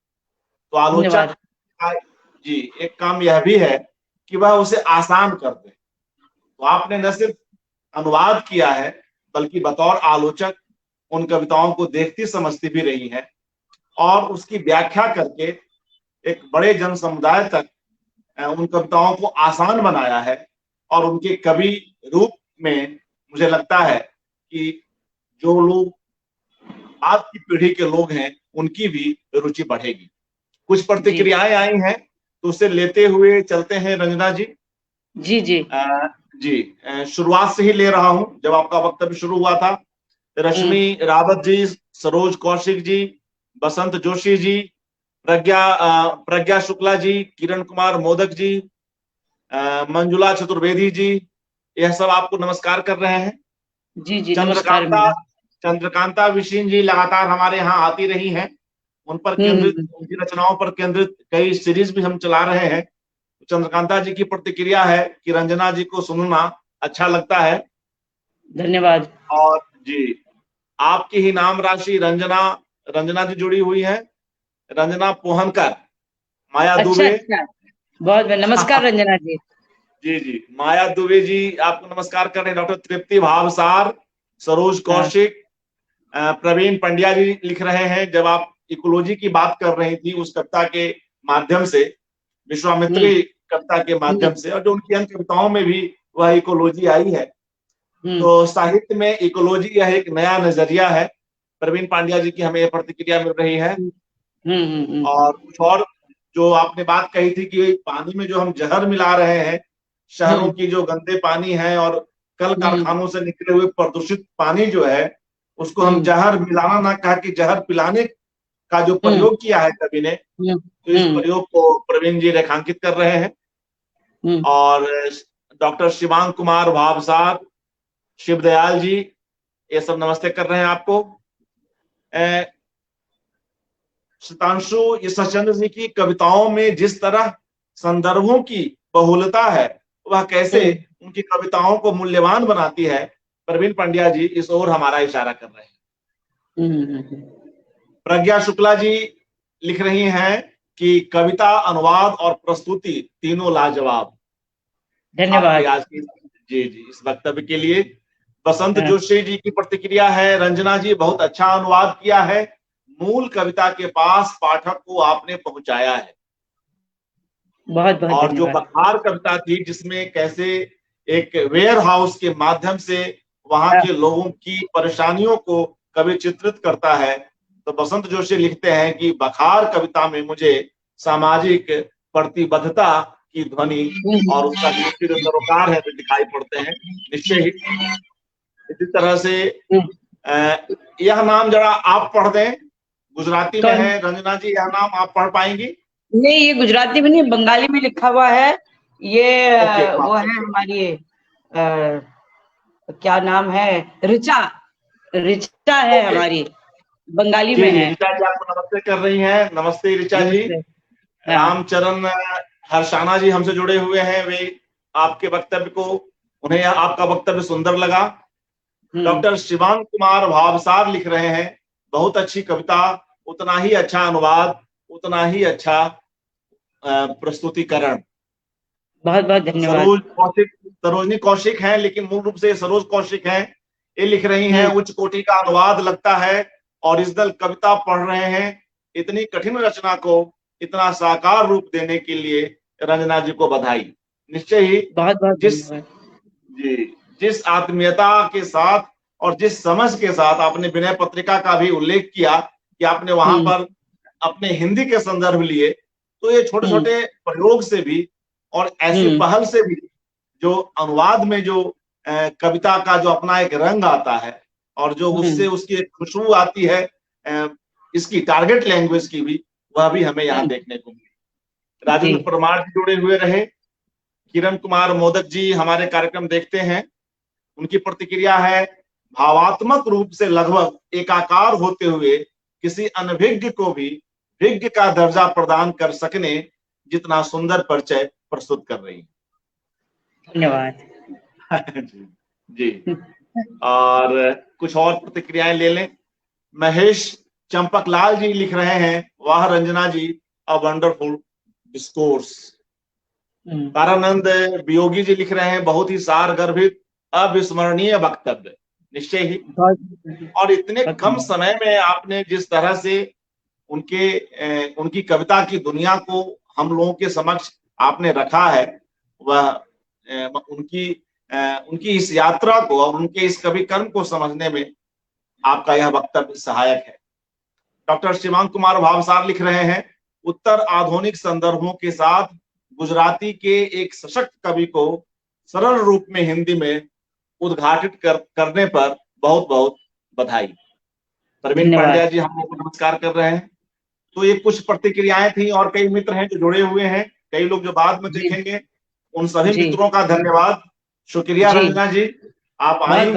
तो आलोचक धन्यवाद। का जी एक काम यह भी है कि वह उसे आसान कर दे। तो आपने न सिर्फ अनुवाद किया है, बल्कि बतौर आलोचक उन कविताओं को देखती समझती भी रही है और उसकी व्याख्या करके एक बड़े जन समुदाय तक उन कविताओं को आसान बनाया है। और उनके कवि रूप में मुझे लगता है कि जो लोग आज की पीढ़ी के लोग हैं उनकी भी रुचि बढ़ेगी। कुछ जी प्रतिक्रियाएं आई हैं, तो उसे लेते हुए चलते हैं रंजना जी। जी जी। जी, शुरुआत से ही ले रहा हूं, जब आपका वक्तव्य शुरू हुआ था। रश्मि रावत जी, सरोज कौशिक जी, बसंत जोशी जी, प्रज्ञा शुक्ला जी, किरण कुमार मोदक जी, मंजुला चतुर्वेदी जी, यह सब आपको नमस्कार कर रहे हैं। जी जी, नमस्कार चंद्रकांता मेरा। चंद्रकांता विशीन जी लगातार हमारे यहाँ आती रही हैं। उन पर केंद्रित, हम्म। उनकी रचनाओं पर केंद्रित कई सीरीज भी हम चला रहे हैं। चंद्रकांता जी की प्रतिक्रिया है कि रंजना जी को सुनना अच्छा लगता है। धन्यवाद। और जी, आपकी ही नाम राशि रंजना रंजना जी जुड़ी हुई है। रंजना पोहनकर, माया अच्छा दुबे। अच्छा, बहुत बहुत नमस्कार रंजना जी। जी जी, माया दुबे जी आपको नमस्कार कर रहे हैं। डॉक्टर तृप्ति भावसार, सरोज हाँ। कौशिक, प्रवीण पंड्या जी लिख रहे हैं। जब आप इकोलॉजी की बात कर रही थी उस कविता के माध्यम से, हम्म विश्वामित्री कविता के हम्म माध्यम से, और जो उनकी अन्य कविताओं में भी वह इकोलॉजी आई है, हम्म तो साहित्य में इकोलॉजी यह एक नया नजरिया है। प्रवीण पांड्या जी की हमें यह प्रतिक्रिया मिल रही है। हम्म। और कुछ और जो आपने बात कही थी कि पानी में जो हम जहर मिला रहे हैं, शहरों हम्म की जो गंदे पानी है और कल हम्म कारखानों से निकले हुए प्रदूषित पानी जो है, उसको हम हम्म जहर मिलाना ना कहा कि जहर पिलाने का जो हम्म प्रयोग किया है कवि ने, हम्म तो इस हम्म प्रयोग को प्रवीण जी रेखांकित कर रहे हैं। हम्म। और डॉक्टर शिवांग कुमार भावसार, शिवदयाल जी, ये सब नमस्ते कर रहे हैं आपको। शतांशु ईश्वरचंद्र जी की कविताओं में जिस तरह संदर्भों की बहुलता है, वह कैसे हम्म उनकी कविताओं को मूल्यवान बनाती है, प्रवीण पंड्या जी इस ओर हमारा इशारा कर रहे हैं। हम्म। प्रज्ञा शुक्ला जी लिख रही हैं कि कविता, अनुवाद और प्रस्तुति तीनों लाजवाब। आपके धन्यवाद। आज की जी जी इस वक्तव्य के लिए। बसंत हाँ, जोशी जी की प्रतिक्रिया है, रंजना जी बहुत अच्छा अनुवाद किया है, मूल कविता के पास पाठक को आपने पहुंचाया है। बहुत बहुत और जो धन्यवाद। बखार कविता थी, जिसमें कैसे एक वेयर हाउस के माध्यम से वहां हाँ, के लोगों की परेशानियों को कवि चित्रित करता है, तो बसंत जोशी लिखते हैं कि बखार कविता में मुझे सामाजिक प्रतिबद्धता की ध्वनि और उसका जो सरोकार है वे दिखाई पड़ते हैं निश्चय ही। इसी तरह से हम्म। अ, यह नाम जरा आप पढ़ दें, गुजराती में कौन? है रंजना जी, यह नाम आप पढ़ पाएंगी? नहीं, ये गुजराती में नहीं, बंगाली में लिखा हुआ है। ये ओके, वो माफ है करिए। हमारी क्या नाम है, ऋचा। ऋचा है ओके, हमारी। बंगाली जी में है। ऋचा जी आपको नमस्ते कर रही हैं। नमस्ते ऋचा जी। नमस्ते। हाँ। रामचरण हर्षाना जी हमसे जुड़े हुए हैं, वे आपके वक्तव्य को, उन्हें आपका वक्तव्य सुंदर लगा। डॉक्टर शिवांग कुमार भावसार लिख रहे हैं, बहुत अच्छी कविता, उतना ही अच्छा अनुवाद, उतना ही अच्छा प्रस्तुतिकरण। बहुत बहुत धन्यवाद। सरोज कौशिक, सरोजनी कौशिक हैं, लेकिन मूल रूप से सरोज कौशिक हैं। ये लिख रही हैं, उच्च कोटि का अनुवाद लगता है, ओरिजिनल कविता पढ़ रहे हैं। इतनी कठिन रचना को इतना साकार रूप देने के लिए रंजना जी को बधाई। निश्चय ही बहुत बहुत जिस धन्यवाद। जी जिस आत्मीयता के साथ और जिस समझ के साथ आपने विनय पत्रिका का भी उल्लेख किया कि आपने वहां पर अपने हिंदी के संदर्भ लिए, तो ये छोटे छोटे प्रयोग से भी और ऐसी पहल से भी जो अनुवाद में जो कविता का जो अपना एक रंग आता है और जो उससे उसकी एक खुशबू आती है, इसकी टारगेट लैंग्वेज की भी, वह भी हमें यहाँ देखने को मिली। राजेंद्र परमार जी जुड़े हुए रहे। किरण कुमार मोदक जी हमारे कार्यक्रम देखते हैं, उनकी प्रतिक्रिया है, भावात्मक रूप से लगभग एकाकार होते हुए किसी अनभिज्ञ को भी विज्ञ का दर्जा प्रदान कर सकने जितना सुंदर परिचय प्रस्तुत कर रही है। धन्यवाद। जी और कुछ और प्रतिक्रियाएं ले लें। महेश चंपकलाल जी लिख रहे हैं, वाह रंजना जी, a wonderful discourse. Taranand Viyogi जी लिख रहे हैं, बहुत ही सार गर्भित अविस्मरणीय वक्तव्य। निश्चय ही, और इतने कम समय में आपने जिस तरह से उनकी कविता की दुनिया को हम लोगों के समक्ष आपने रखा है, वह उनकी इस यात्रा को और उनके इस कवि कर्म को समझने में आपका यह वक्तव्य सहायक है। डॉक्टर शिवांग कुमार भावसार लिख रहे हैं, उत्तर आधुनिक संदर्भों के साथ गुजराती के एक सशक्त कवि को सरल रूप में हिंदी में उद्घाटित करने पर बहुत बहुत बधाई। प्रवीण पांड्या जी हम लोग को नमस्कार कर रहे हैं। तो ये कुछ प्रतिक्रियाएं थी, और कई मित्र हैं जो जुड़े हुए हैं, कई लोग जो बाद में देखेंगे, उन सभी मित्रों का धन्यवाद, शुक्रिया। रंजना जी आप आई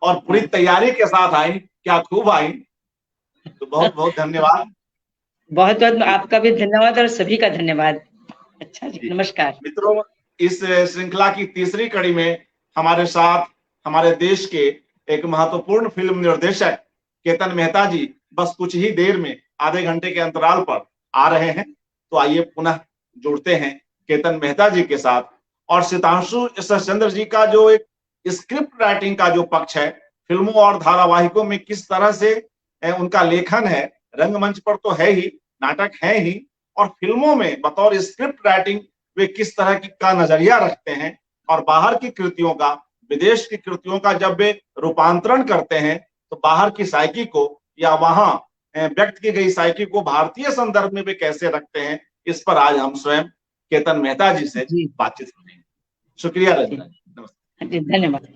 और पूरी तैयारी के साथ आई, क्या खूब आई, तो बहुत बहुत धन्यवाद। बहुत बहुत आपका भी धन्यवाद और सभी का धन्यवाद। अच्छा जी, नमस्कार मित्रों। इस श्रृंखला की तीसरी कड़ी में हमारे साथ हमारे देश के एक महत्वपूर्ण फिल्म निर्देशक केतन मेहता जी बस कुछ ही देर में, आधे घंटे के अंतराल पर आ रहे हैं। तो आइए पुनः जुड़ते हैं केतन मेहता जी के साथ। और सितांशु चंद्र जी का जो एक स्क्रिप्ट राइटिंग का जो पक्ष है, फिल्मों और धारावाहिकों में किस तरह से उनका लेखन है, रंगमंच पर तो है ही, नाटक है ही, और फिल्मों में बतौर स्क्रिप्ट राइटिंग वे किस तरह का नजरिया रखते हैं, और बाहर की कृतियों का, विदेश की कृतियों का जब वे रूपांतरण करते हैं तो बाहर की साइकी को या वहां व्यक्त की गई साइकी को भारतीय संदर्भ में वे कैसे रखते हैं, इस पर आज हम स्वयं केतन मेहता जी से बातचीत करेंगे। शुक्रिया रंजना जी, नमस्ते। धन्यवाद।